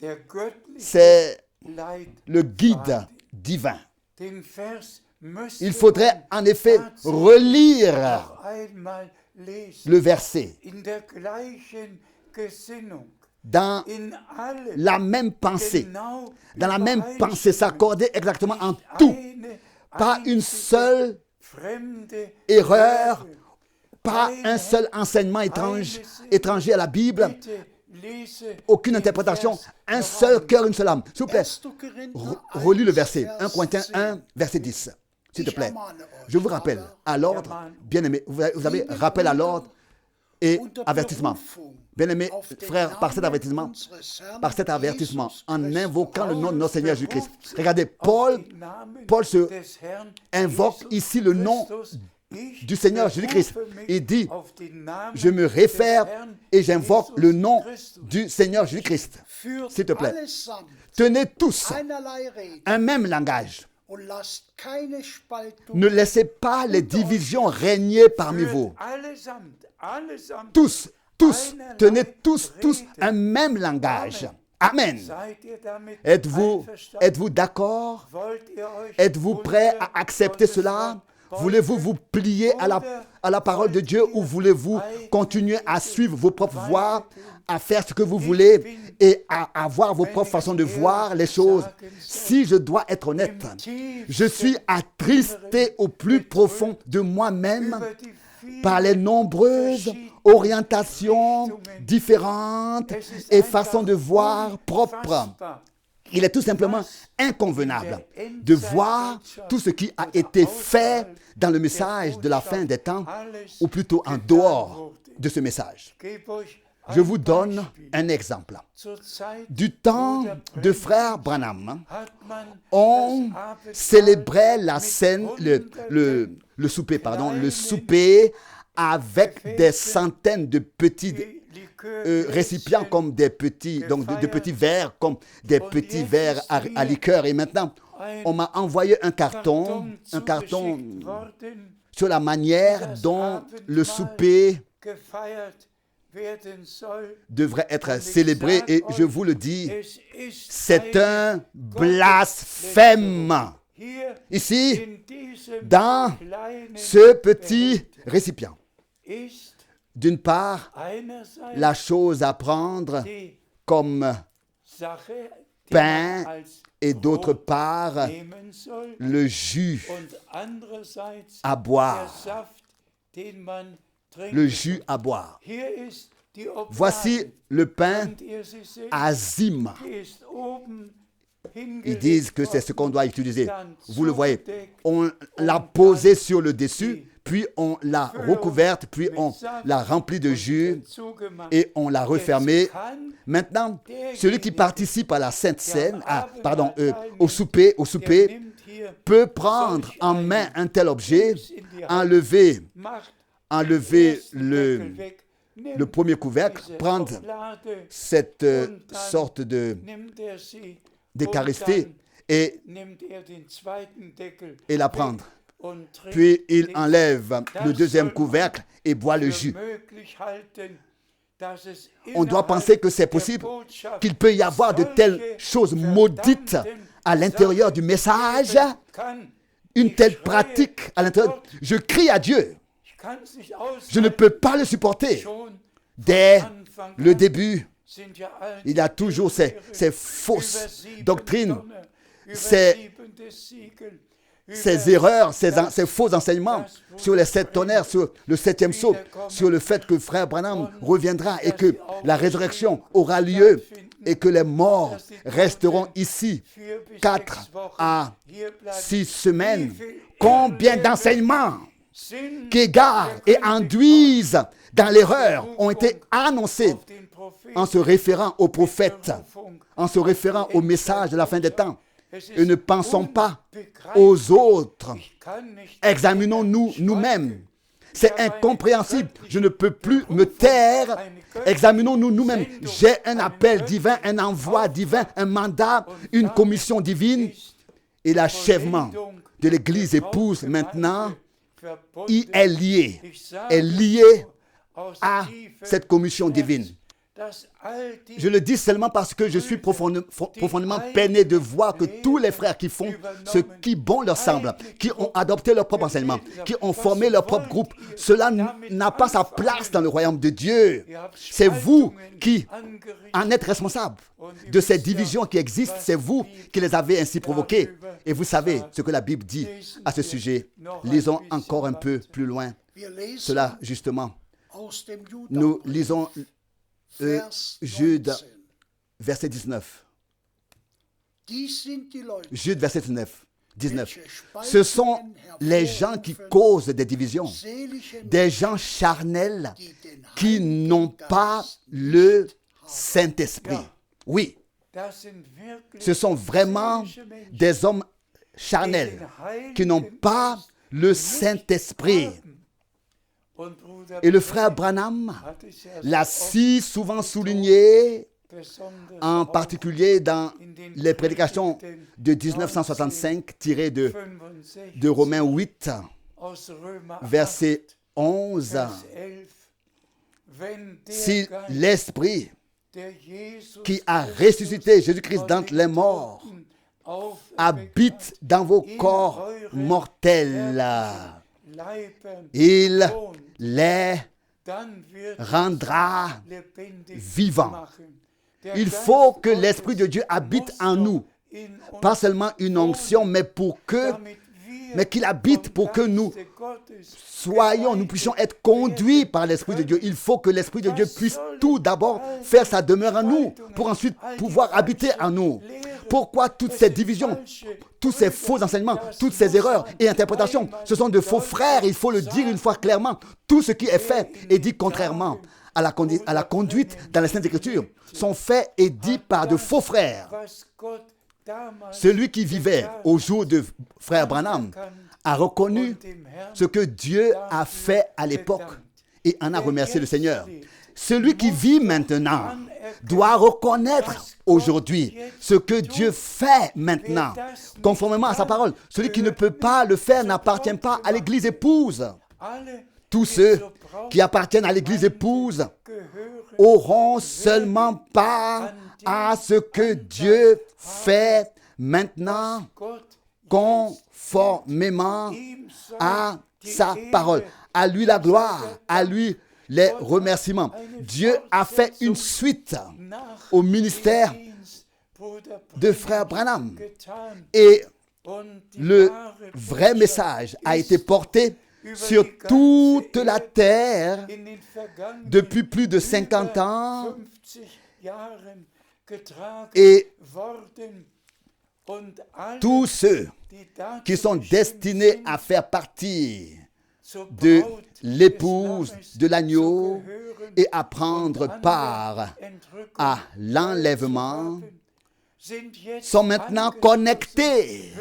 der göttliche c'est Leitfaden. le guide divin. Den Vers müsste Il faudrait man en effet tatsächlich relire noch einmal lesen. le verset In der gleichen Gesinnung, dans in allem la même pensée, genau dans la même pensée, übereinstimmend. s'accorder exactement en tout. Eine Pas une einzige seule fremde erreur, Lehre. pas un seul enseignement étranger à la Bible, Bitte lese aucune den interprétation, Vers un noch seul einmal. cœur, une seule âme. S'il vous plaît, 1. Korinther relis le 1, verset. 1 Vers Corinthiens 10. 1, verset 10. S'il te Ich plaît. ermahne euch Je vous rappelle, aber, à l'ordre, bien-aimé, vous avez rappel à l'ordre et unter avertissement. Berufung Bien-aimés auf den frères, par cet Namen avertissement, unseres Herrn par cet avertissement, Jesus en Christus. invoquant le nom de notre Seigneur Jésus-Christ. Beruft Regardez, auf Paul den Namen se des Herrn invoque Jesus ici le nom Christus. Ich du Seigneur Jésus-Christ. berufe mich Il dit, auf den Namen je me des réfère Herrn et j'invoque Jesus le nom Christus. du Seigneur Jésus-Christ. Führt S'il te plaît. allesamt Tenez tous einerlei Rede un même langage. und lasst keine Spaltung Ne laissez pas les divisions régner parmi vous. Allesamt Tous, tenez tous un même langage. Amen. seid ihr damit Êtes-vous einverstanden? d'accord? Wollt ihr euch Êtes-vous prêt unter à accepter Gottes cela? Wort Voulez-vous beugen? vous plier à la parole de Dieu ou voulez-vous continuer à suivre vos propres voies, à faire ce que vous voulez et à avoir vos propres façons de voir les choses? Si je dois être honnête, je suis attristé au plus profond de moi-même über die vielen par les nombreuses orientations différentes et façons de voir propres. unfassbar, Il est tout simplement inconvenable de voir tout ce qui a été fait dans le message de la fin des temps, ou plutôt en dehors de ce message. Geb euch Je ein vous donne Beispiel. un exemple. Zur Zeit Du temps Bruder de Branham frère Branham, hat man on das Abendmahl célébrait la mit scène, hunderten le souper, avec des centaines de petits récipients comme des petits, donc de petits verres, comme des petits verres à liqueur. Et maintenant, on m'a envoyé un carton zugeschickt worden, sur la manière dont le souper gefeiert werden soll. devrait être célébré. Et je vous le dis, Es ist c'est eine un blasphème. Hier Ici, in diesem dans kleinen ce petit récipient. ist D'une part, einerseits la chose à prendre die comme Sache, die pain man als et d'autre Brot part, nehmen soll, le jus und andererseits à der boire. Saft, den man trinkt. Le jus à boire. Hier ist die Oblade. Voici le pain Könnt ihr sie sehen? azim. Die ist oben Ils disent que c'est ce qu'on doit utiliser. dann Vous le voyez. zugedeckt On l'a posé sur le dessus, puis on l'a recouverte, puis on l'a remplie de jus zugemacht. et on l'a refermée. Jetzt kann Maintenant, celui qui participe à la Sainte Seine, au der souper, nimmt hier, peut prendre en main un tel objet, enlever macht le Deckel weg, nimmt le premier couvercle, diese prendre Oblade, cette sorte nimmt sie d'Eucharistie und et dann nimmt den zweiten Deckel la weg prendre. und trinkt Puis il den enlève le deuxième couvercle et boit le für jus. möglich halten, dass es On doit innerhalb penser que c'est der possible, Botschaft qu'il peut y avoir de telles solche choses maudites verdammten à l'intérieur du Sachen message, geben kann. une Ich telle schreie pratique à l'intérieur. Gott, Je crie à Dieu. ich kann's nicht Je ne aushalten. peux pas le supporter. Schon Dès Anfang le an début, sind ja all il y a die toujours Irrlehren ces über fausses 7 doctrines, Donner, über ces 7. Siegel, ces über erreurs, das ces faux enseignements sur les 7 tonnerres, sur le 7e sceau, sur le fait que frère Branham reviendra et que la résurrection aura lieu et que les morts resteront ici 4 bis 4 6 Wochen à hier bleiben. 6 semaines. Wie viel Combien Irrlehren d'enseignements sind qui égarent et induisent dans l'erreur ont été annoncés auf den Propheten en se référant aux prophètes, Berufung. en se référant au message de la fin des temps. Es ist Et ne pensons pas unbegreiflich. aux autres. Ich kann nicht Examinons-nous nous-mêmes. C'est incompréhensible. Je ne peux plus me taire. Examinons-nous nous-mêmes. J'ai un appel divin, un envoi divin, un mandat, une commission divine. et l'achèvement de l'Église épouse maintenant, il est lié à cette communion divine. Je le dis seulement parce que je suis profondément peiné de voir que tous les frères qui font ce qui bon leur semble, qui ont adopté leur propre enseignement, qui ont formé leur propre groupe, cela n'a pas sa place dans le royaume de Dieu. C'est vous qui en êtes responsables de ces divisions qui existent. C'est vous qui les avez ainsi provoquées. Et vous savez ce que la Bible dit à ce sujet. Lisons encore un peu plus loin. Cela, justement, nous lisons Jude, verset 19. Jude, verset 19. Ce sont les gens qui causent des divisions, des gens charnels qui n'ont pas le Saint-Esprit. Oui, ce sont vraiment des hommes charnels qui n'ont pas le Saint-Esprit. Et le frère Branham l'a si souvent souligné, en particulier dans les prédications de 1965 tirées de Romains 8, verset 11. Si l'Esprit qui a ressuscité Jésus-Christ d'entre les morts habite dans vos corps mortels, il les rendra vivants. Il faut que l'Esprit de Dieu habite en nous. Pas seulement une onction, mais qu'il habite pour que nous puissions être conduits par l'Esprit de Dieu. Il faut que l'Esprit de Dieu puisse tout d'abord faire sa demeure en nous, pour ensuite pouvoir habiter en nous. Pourquoi toutes ces divisions, tous ces faux enseignements, toutes ces erreurs et interprétations? Ce sont de faux frères, il faut le dire une fois clairement. Tout ce qui est fait est dit contrairement à la conduite dans les Saintes Écritures sont faits et dit par de faux frères. Celui qui vivait au jour de frère Branham a reconnu ce que Dieu a fait à l'époque et en a remercié le Seigneur. Celui qui vit maintenant doit reconnaître aujourd'hui ce que Dieu fait maintenant, conformément à sa parole. Celui qui ne peut pas le faire n'appartient pas à l'Église épouse. Tous ceux qui appartiennent à l'Église épouse auront seulement part à ce que Dieu fait maintenant, conformément à sa parole. À lui la gloire, à lui les remerciements. Dieu a fait une suite au ministère de frère Branham. Et le vrai message a été porté sur toute la terre depuis plus de 50 ans. Et tous ceux qui sont destinés à faire partie de l'épouse de l'agneau et à prendre part à l'enlèvement sont maintenant connectés,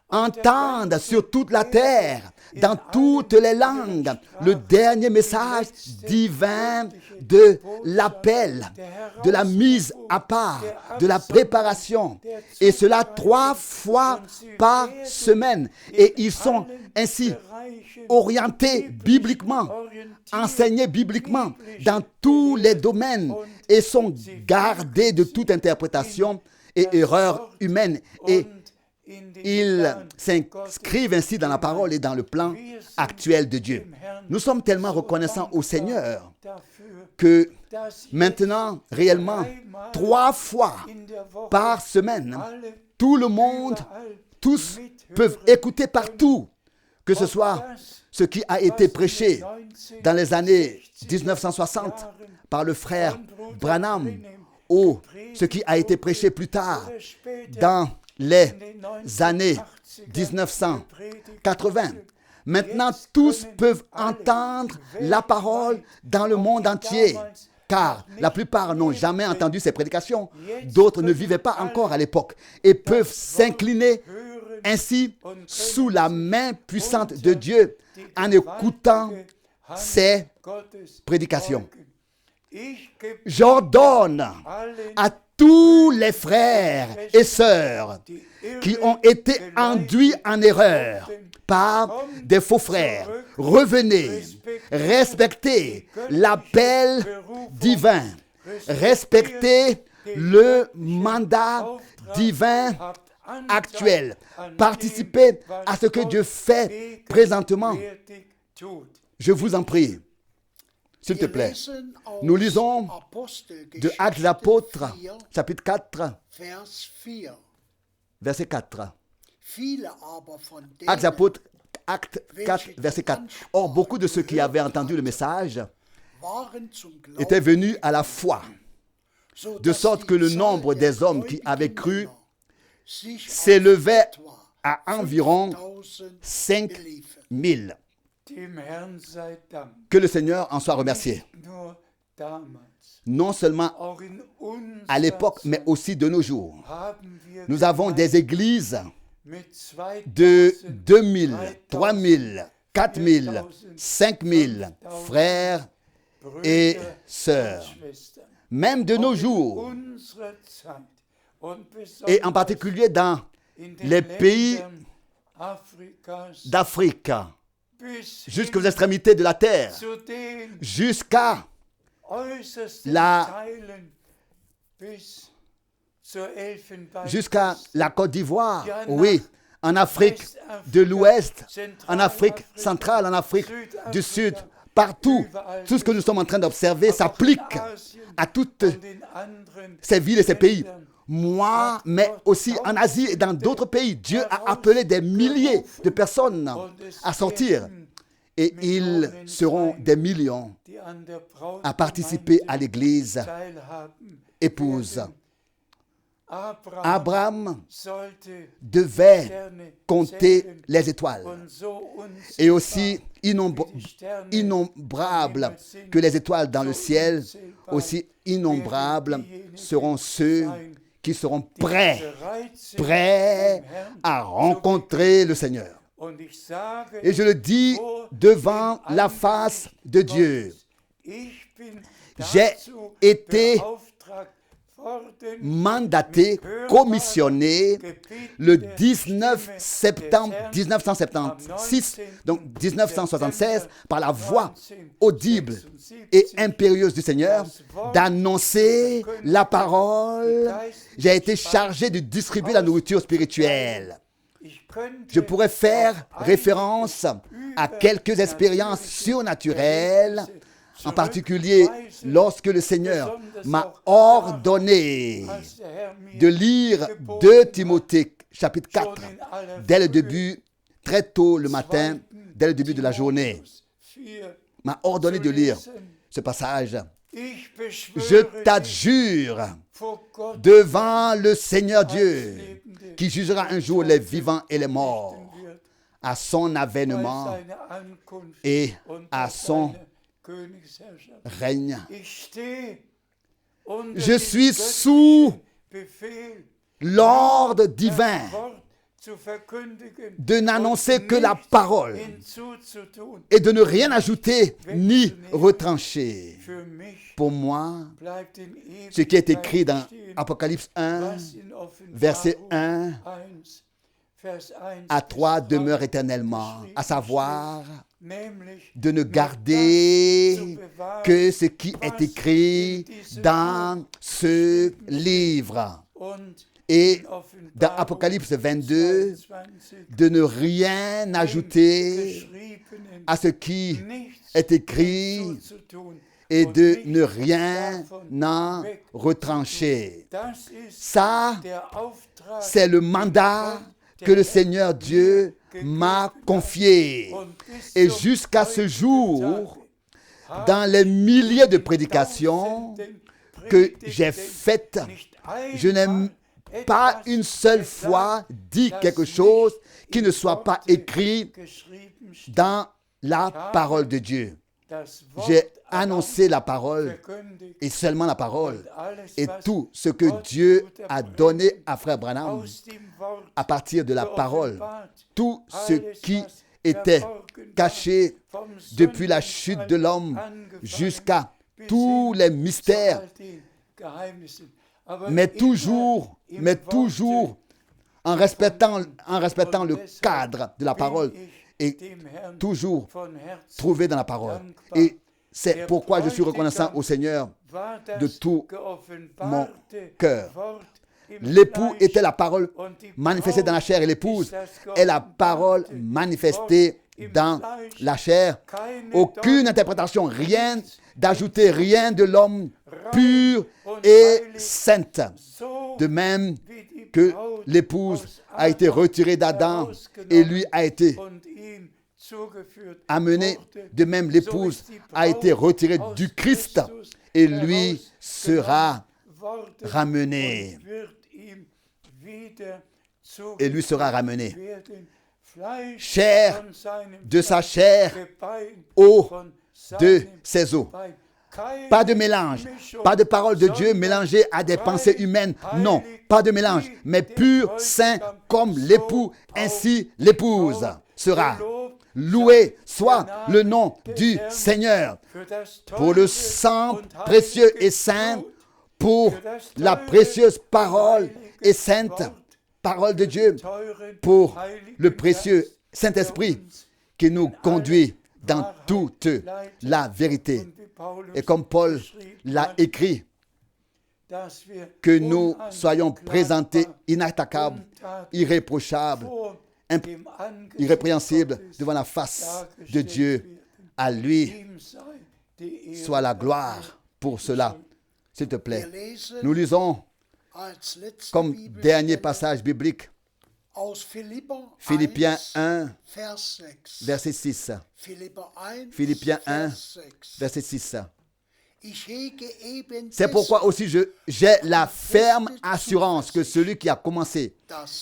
entendent sur toute la terre, dans toutes les langues, le dernier message divin de l'appel, de la mise à part, de la préparation. Et cela 3 fois par semaine. Et ils sont ainsi orientés bibliquement, enseignés bibliquement dans tous les domaines et sont gardés de toute interprétation et erreur humaine. Et ils s'inscrivent ainsi dans la parole et dans le plan actuel de Dieu. Nous sommes tellement reconnaissants au Seigneur que maintenant, réellement, 3 fois par semaine, tout le monde, tous peuvent écouter partout, que ce soit ce qui a été prêché dans les années 1960 par le frère Branham ou ce qui a été prêché plus tard dans les années 1980. Maintenant, tous peuvent entendre la parole dans le monde entier, car la plupart n'ont jamais entendu ces prédications. D'autres ne vivaient pas encore à l'époque et peuvent s'incliner ainsi sous la main puissante de Dieu en écoutant ces prédications. J'ordonne à tous les frères et sœurs qui ont été induits en erreur par des faux frères, revenez, respectez l'appel divin, respectez le mandat divin actuel, participez à ce que Dieu fait présentement. Je vous en prie, s'il te plaît. Nous lisons de Actes des Apôtres, chapitre 4, verset 4. Actes des Apôtres, acte 4, verset 4. Or, beaucoup de ceux qui avaient entendu le message étaient venus à la foi, de sorte que le nombre des hommes qui avaient cru s'élevait à environ 5 000. Que le Seigneur en soit remercié. Non seulement à l'époque, mais aussi de nos jours. Nous avons des églises de 2000, 3000, 4000, 5000 frères et sœurs. Même de nos jours, et en particulier dans les pays d'Afrique, jusqu'aux extrémités de la terre, jusqu'à la Côte d'Ivoire, oui, en Afrique de l'Ouest, en Afrique centrale, en Afrique du Sud, partout. Tout ce que nous sommes en train d'observer s'applique à toutes ces villes et ces pays. Moi, mais aussi en Asie et dans d'autres pays, Dieu a appelé des milliers de personnes à sortir. Et ils seront des millions à participer à l'église épouse. Abraham devait compter les étoiles. Et aussi innombrables que les étoiles dans le ciel, aussi innombrables seront ceux qui seront prêts à rencontrer le Seigneur. Et je le dis devant la face de Dieu. J'ai été mandaté, commissionné le 19 septembre 1976, donc 1976, par la voix audible et impérieuse du Seigneur, d'annoncer la parole. J'ai été chargé de distribuer la nourriture spirituelle. Je pourrais faire référence à quelques expériences surnaturelles, en particulier lorsque le Seigneur m'a ordonné de lire 2 Timothée chapitre 4 dès le début, très tôt le matin, dès le début de la journée. M'a ordonné de lire ce passage. Je t'adjure devant le Seigneur Dieu qui jugera un jour les vivants et les morts à son avènement et à son règne. Je suis sous l'ordre divin de n'annoncer que la parole et de ne rien ajouter ni retrancher. Pour moi, ce qui est écrit dans Apocalypse 1, verset 1 à 3 demeure éternellement, à savoir de ne garder que ce qui est écrit dans ce livre. Et dans Apocalypse 22, de ne rien ajouter à ce qui est écrit et de ne rien en retrancher. Ça, c'est le mandat que le Seigneur Dieu m'a confié. Et jusqu'à ce jour, dans les milliers de prédications que j'ai faites, je n'ai pas une seule fois dit quelque chose qui ne soit pas écrit dans la parole de Dieu. J'ai annoncé la parole et seulement la parole et tout ce que Dieu a donné à Frère Branham à partir de la parole, tout ce qui était caché depuis la chute de l'homme jusqu'à tous les mystères mais toujours en respectant le cadre de la parole et toujours trouvé dans la parole. Et c'est pourquoi je suis reconnaissant au Seigneur de tout mon cœur. L'époux était la parole manifestée dans la chair et l'épouse est la parole manifestée dans la chair. Aucune interprétation, rien d'ajouter, rien de l'homme pur et sainte. De même que l'épouse a été retirée d'Adam et lui a été amenée, de même l'épouse a été retirée du Christ et lui sera ramené. Et lui sera ramené. Chair de sa chair, eau de ses eaux. Pas de mélange, pas de parole de Dieu mélangée à des pensées humaines. Non, pas de mélange, mais pur, saint comme l'époux, ainsi l'épouse sera. Loué soit le nom du Seigneur pour le sang précieux et saint, pour la précieuse parole et sainte parole de Dieu, pour le précieux Saint-Esprit qui nous conduit dans toute la vérité. Et comme Paul l'a écrit, que nous soyons présentés inattaquables, irréprochables, irrépréhensibles devant la face de Dieu. À lui soit la gloire pour cela. S'il te plaît. Nous lisons comme dernier passage biblique Philippiens 1, verset 6. Philippiens 1, verset 6. C'est pourquoi aussi j'ai la ferme assurance que celui qui a commencé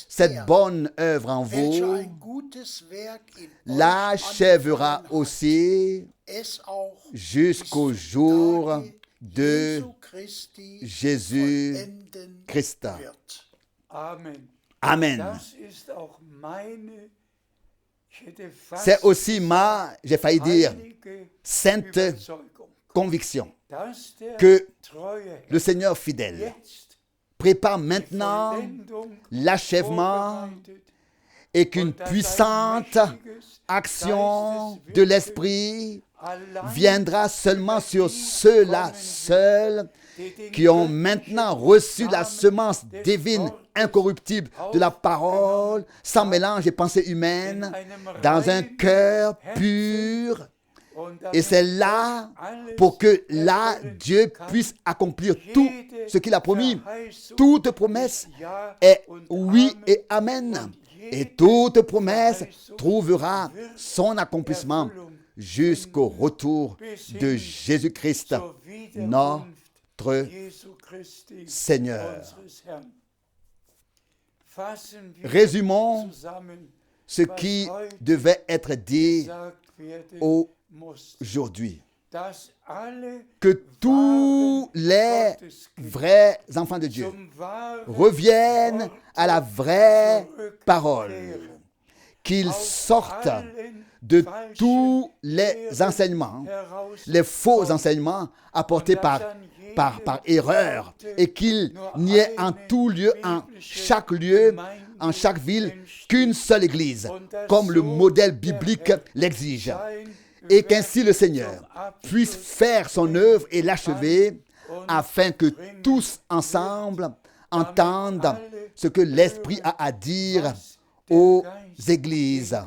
cette bonne œuvre en vous l'achèvera aussi jusqu'au jour de Jésus-Christ. Amen. C'est aussi j'ai failli dire, sainte conviction que le Seigneur fidèle prépare maintenant l'achèvement et qu'une puissante action de l'Esprit viendra seulement sur ceux-là seuls qui ont maintenant reçu la semence divine incorruptible de la parole, sans mélange et pensée humaine, dans un cœur pur. Et c'est là pour que là Dieu puisse accomplir tout ce qu'il a promis. Toute promesse est oui et amen. Et toute promesse trouvera son accomplissement jusqu'au retour de Jésus-Christ, notre Seigneur. Résumons ce qui devait être dit aujourd'hui. Que tous les vrais enfants de Dieu reviennent à la vraie parole, qu'ils sortent de tous les enseignements, les faux enseignements apportés par erreur, et qu'il n'y ait en tout lieu, en chaque lieu, en chaque ville, qu'une seule église, comme le modèle biblique l'exige. Et qu'ainsi le Seigneur puisse faire son œuvre et l'achever, afin que tous ensemble entendent ce que l'Esprit a à dire aux églises.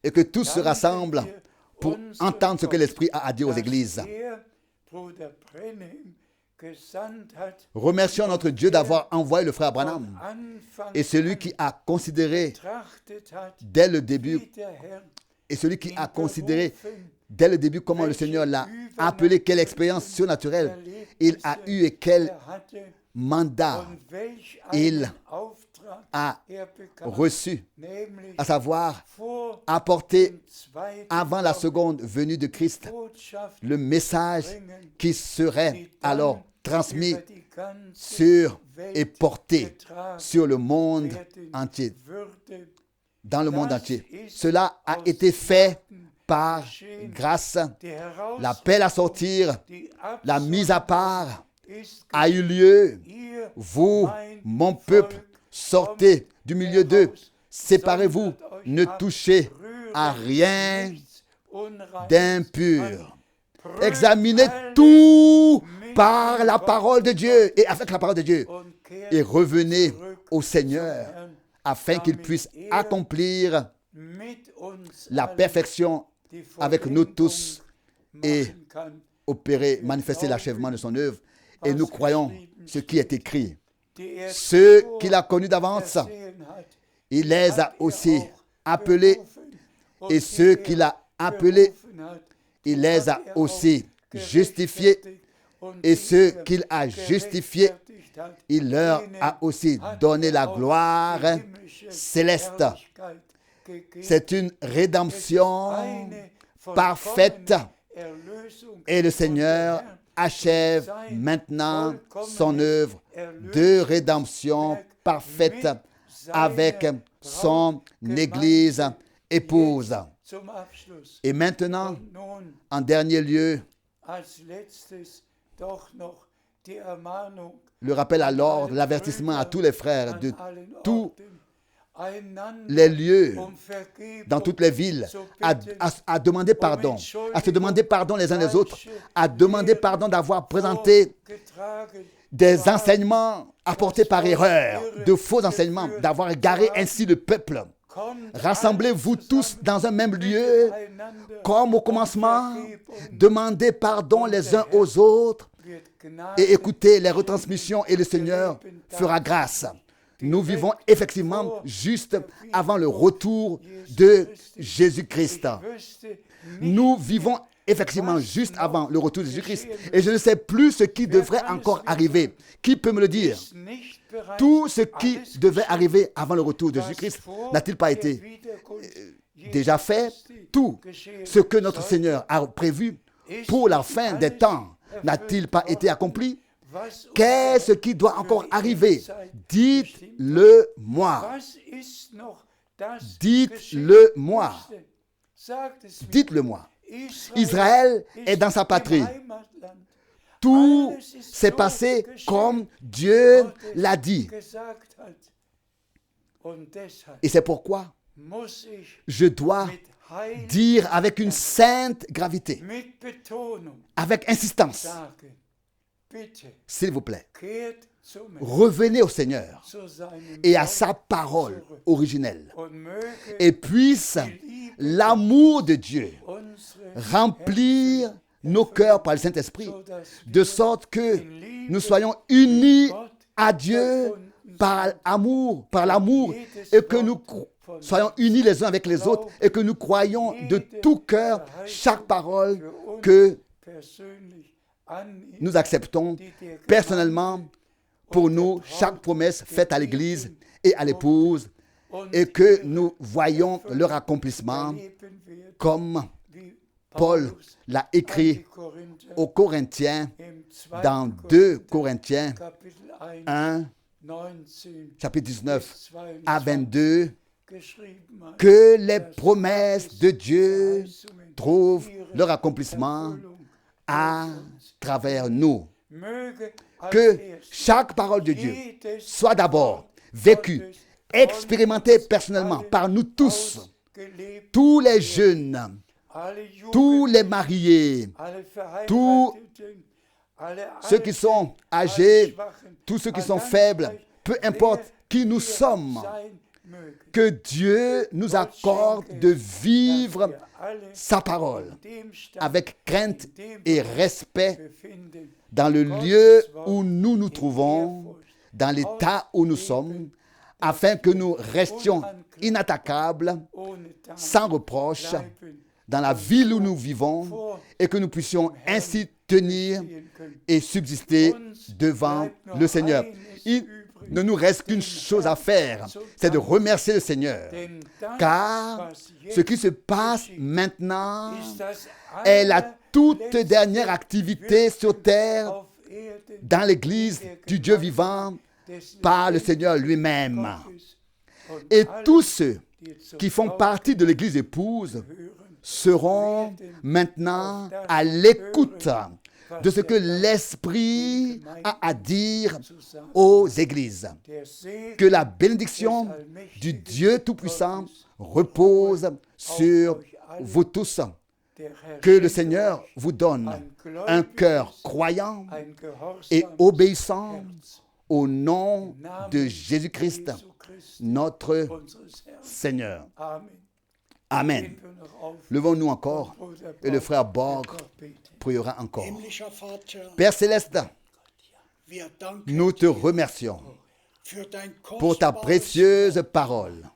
Et que tous se rassemblent pour entendre ce que l'Esprit a à dire aux églises. Remercions notre Dieu d'avoir envoyé le frère Branham et celui qui a considéré dès le début comment le Seigneur l'a appelé, quelle expérience surnaturelle il a eu et quel mandat il a reçu, à savoir apporter avant la seconde venue de Christ le message qui serait alors transmis et porté sur le monde entier, dans le monde entier. Cela a été fait par grâce, l'appel à sortir, la mise à part a eu lieu. Vous, mon peuple, sortez du milieu d'eux. Séparez-vous, ne touchez à rien d'impur. Examinez tout par la parole de Dieu et avec la parole de Dieu. Et revenez au Seigneur afin qu'il puisse accomplir la perfection avec nous tous et opérer, manifester l'achèvement de son œuvre. Et nous croyons ce qui est écrit. Ceux qu'il a connus d'avance, il les a aussi appelés. Et ceux qu'il a appelés, il les a aussi justifiés. Et ceux qu'il a justifiés, il leur a aussi donné la gloire céleste. C'est une rédemption parfaite. Et le Seigneur achève maintenant son œuvre de rédemption parfaite avec son Église épouse. Et maintenant, en dernier lieu, le rappel à l'ordre, l'avertissement à tous les frères de tous les lieux, dans toutes les villes, à demander pardon, à se demander pardon les uns les autres, à demander pardon d'avoir présenté des enseignements apportés par erreur, de faux enseignements, d'avoir égaré ainsi le peuple. Rassemblez-vous tous dans un même lieu, comme au commencement, demandez pardon les uns aux autres et écoutez les retransmissions et le Seigneur fera grâce. Nous vivons effectivement juste avant le retour de Jésus-Christ. Nous vivons effectivement juste avant le retour de Jésus-Christ. Et je ne sais plus ce qui devrait encore arriver. Qui peut me le dire? Tout ce qui devait arriver avant le retour de Jésus-Christ n'a-t-il pas été déjà fait? Tout ce que notre Seigneur a prévu pour la fin des temps n'a-t-il pas été accompli? Qu'est-ce qui doit encore arriver? Dites-le-moi. Dites-le-moi. Dites-le-moi. Israël est dans sa patrie. Tout s'est passé comme Dieu l'a dit. Et c'est pourquoi je dois dire avec une sainte gravité, avec insistance, s'il vous plaît, revenez au Seigneur et à sa parole originelle. Et puisse l'amour de Dieu remplir nos cœurs par le Saint-Esprit, de sorte que nous soyons unis à Dieu par l'amour, et que nous soyons unis les uns avec les autres, et que nous croyons de tout cœur chaque parole que nous acceptons personnellement pour nous, chaque promesse faite à l'Église et à l'épouse, et que nous voyons leur accomplissement comme Paul l'a écrit aux Corinthiens dans 2 Corinthiens 1, chapitre 19 à 22, que les promesses de Dieu trouvent leur accomplissement à travers nous. Que chaque parole de Dieu soit d'abord vécue, expérimentée personnellement par nous tous, tous les jeunes, tous les mariés, tous ceux qui sont âgés, tous ceux qui sont faibles, peu importe qui nous sommes, que Dieu nous accorde de vivre sa parole avec crainte et respect dans le lieu où nous nous trouvons, dans l'état où nous sommes, afin que nous restions inattaquables, sans reproche, dans la ville où nous vivons, et que nous puissions ainsi tenir et subsister devant le Seigneur. Il ne nous reste qu'une chose à faire, c'est de remercier le Seigneur, car ce qui se passe maintenant est la toute dernière activité sur terre dans l'Église du Dieu vivant par le Seigneur lui-même. Et tous ceux qui font partie de l'Église épouse seront maintenant à l'écoute de ce que l'Esprit a à dire aux églises. Que la bénédiction du Dieu Tout-Puissant repose sur vous tous. Que le Seigneur vous donne un cœur croyant et obéissant au nom de Jésus-Christ, notre Seigneur. Amen. Levons-nous encore et le frère Borg priera encore. Himmlischer Vater, Père Céleste, wir danken nous te remercions für dein pour ta kostbares précieuse parole.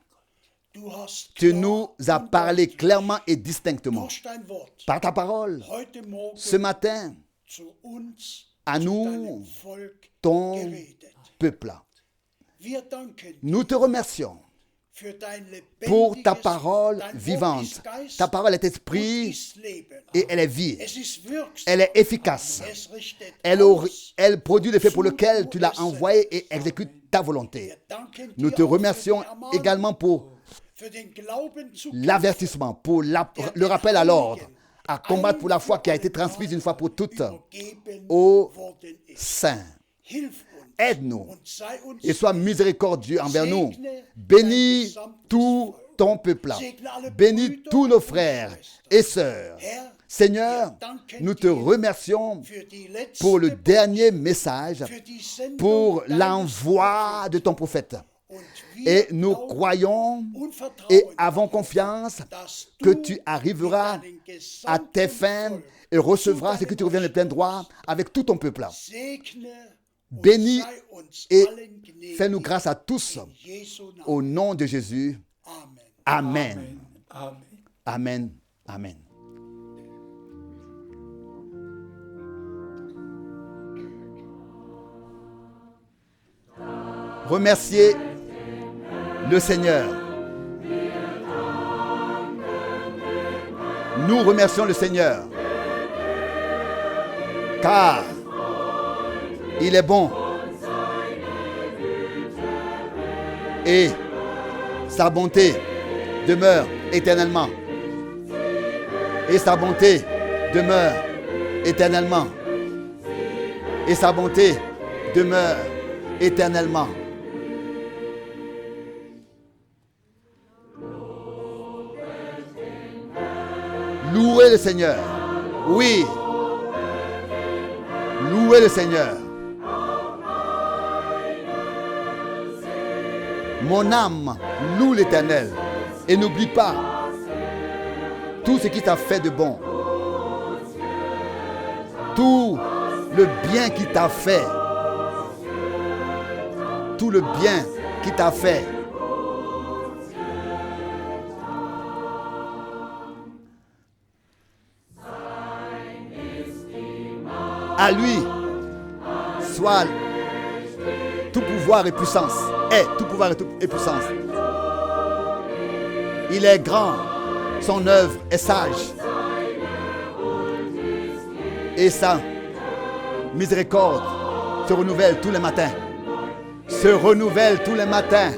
Du hast Tu klar nous as und parlé deutlich clairement et distinctement durch dein Wort par ta parole heute Morgen ce matin zu uns, à zu nous, deinem Volk ton geredet. peuple. Wir danken Nous te remercions für dein pour ta lebendiges parole Wort. Dein Wort vivante. ist Geist Ta parole est und esprit ist Leben. et elle est vie. Es ist wirksam. Elle est efficace. Es richtet Elle, aus. elle produit l'effet pour lequel tu l'as envoyé et exécute ta volonté. Wir danken Nous dir te auch für remercions die Ermahnung, également pour für den Glauben zu kämpfen, l'avertissement, pour le rappel à l'ordre, à combattre pour la foi qui a été transmise une fois pour toutes übergeben aux worden ist. saints. Hilf uns Aide-nous und sei uns et sois miséricordieux envers nous. Segne Bénis dein gesamtes tout Volk. ton peuple. Segne alle Bénis Brüder tous nos und frères Schwestern. et sœurs. Herr, Seigneur, wir danken nous te dir remercions für die letzte pour le Botschaft, dernier message, für die Sendung pour deines l'envoi de ton prophète. Und wir Et nous glauben croyons und vertrauen et avons confiance dass que du tu arriveras mit deinem à tes gesamten fins Volk et recevras zu ce que tu reviens de plein droit avec tout ton peuple. segne und Bénis sei uns et allen gnädig. fais-nous grâce à tous In Jesu Namen. au nom de Jésus. Amen. Amen. Amen. Amen. Amen. Remerciez le Seigneur. Nous remercions le Seigneur. Car il est bon. Et sa bonté demeure éternellement. Et sa bonté demeure éternellement. Et sa bonté demeure éternellement. Louez le Seigneur. Oui. Louez le Seigneur. Mon âme loue l'Éternel et n'oublie pas tout ce qui t'a fait de bon. Tout le bien qui t'a fait. Tout le bien qui t'a fait. À lui soit tout pouvoir et puissance. Tout pouvoir et puissance. Il est grand, son œuvre est sage. Et sa miséricorde se renouvelle tous les matins. Se renouvelle tous les matins.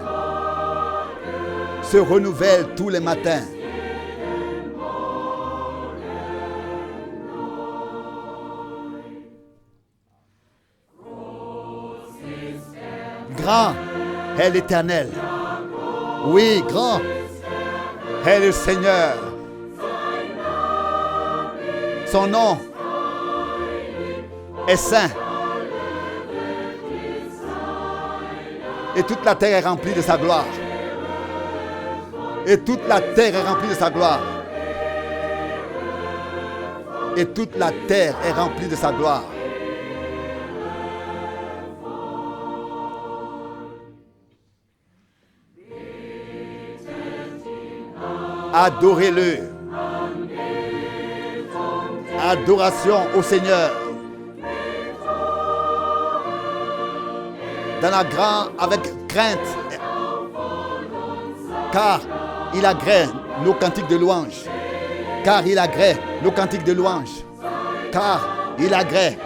Se renouvelle tous les matins. Grand est l'Éternel. Oui, grand est le Seigneur. Son nom est saint. Et toute la terre est remplie de sa gloire. Et toute la terre est remplie de sa gloire. Et toute la terre est remplie de sa gloire. Adorez-le. Adoration au Seigneur. Dans la grande, avec crainte. Car il agrée nos cantiques de louange. Car il agrée nos cantiques de louange. Car il agrée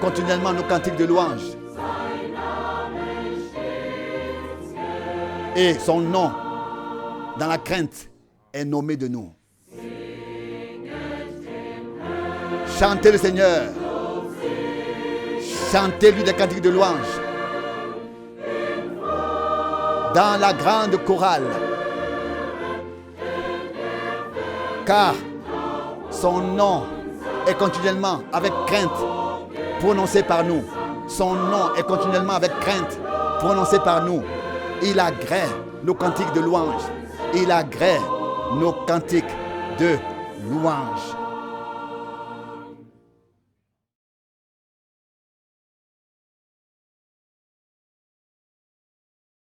continuellement nos cantiques de louange. Et son nom dans la crainte est nommé de nous. Chantez le Seigneur. Chantez-lui des cantiques de louange. Dans la grande chorale. Car son nom est continuellement avec crainte prononcé par nous. Son nom est continuellement avec crainte prononcé par nous. Il agrée nos cantiques de louange. Il agrée nos cantiques de louange.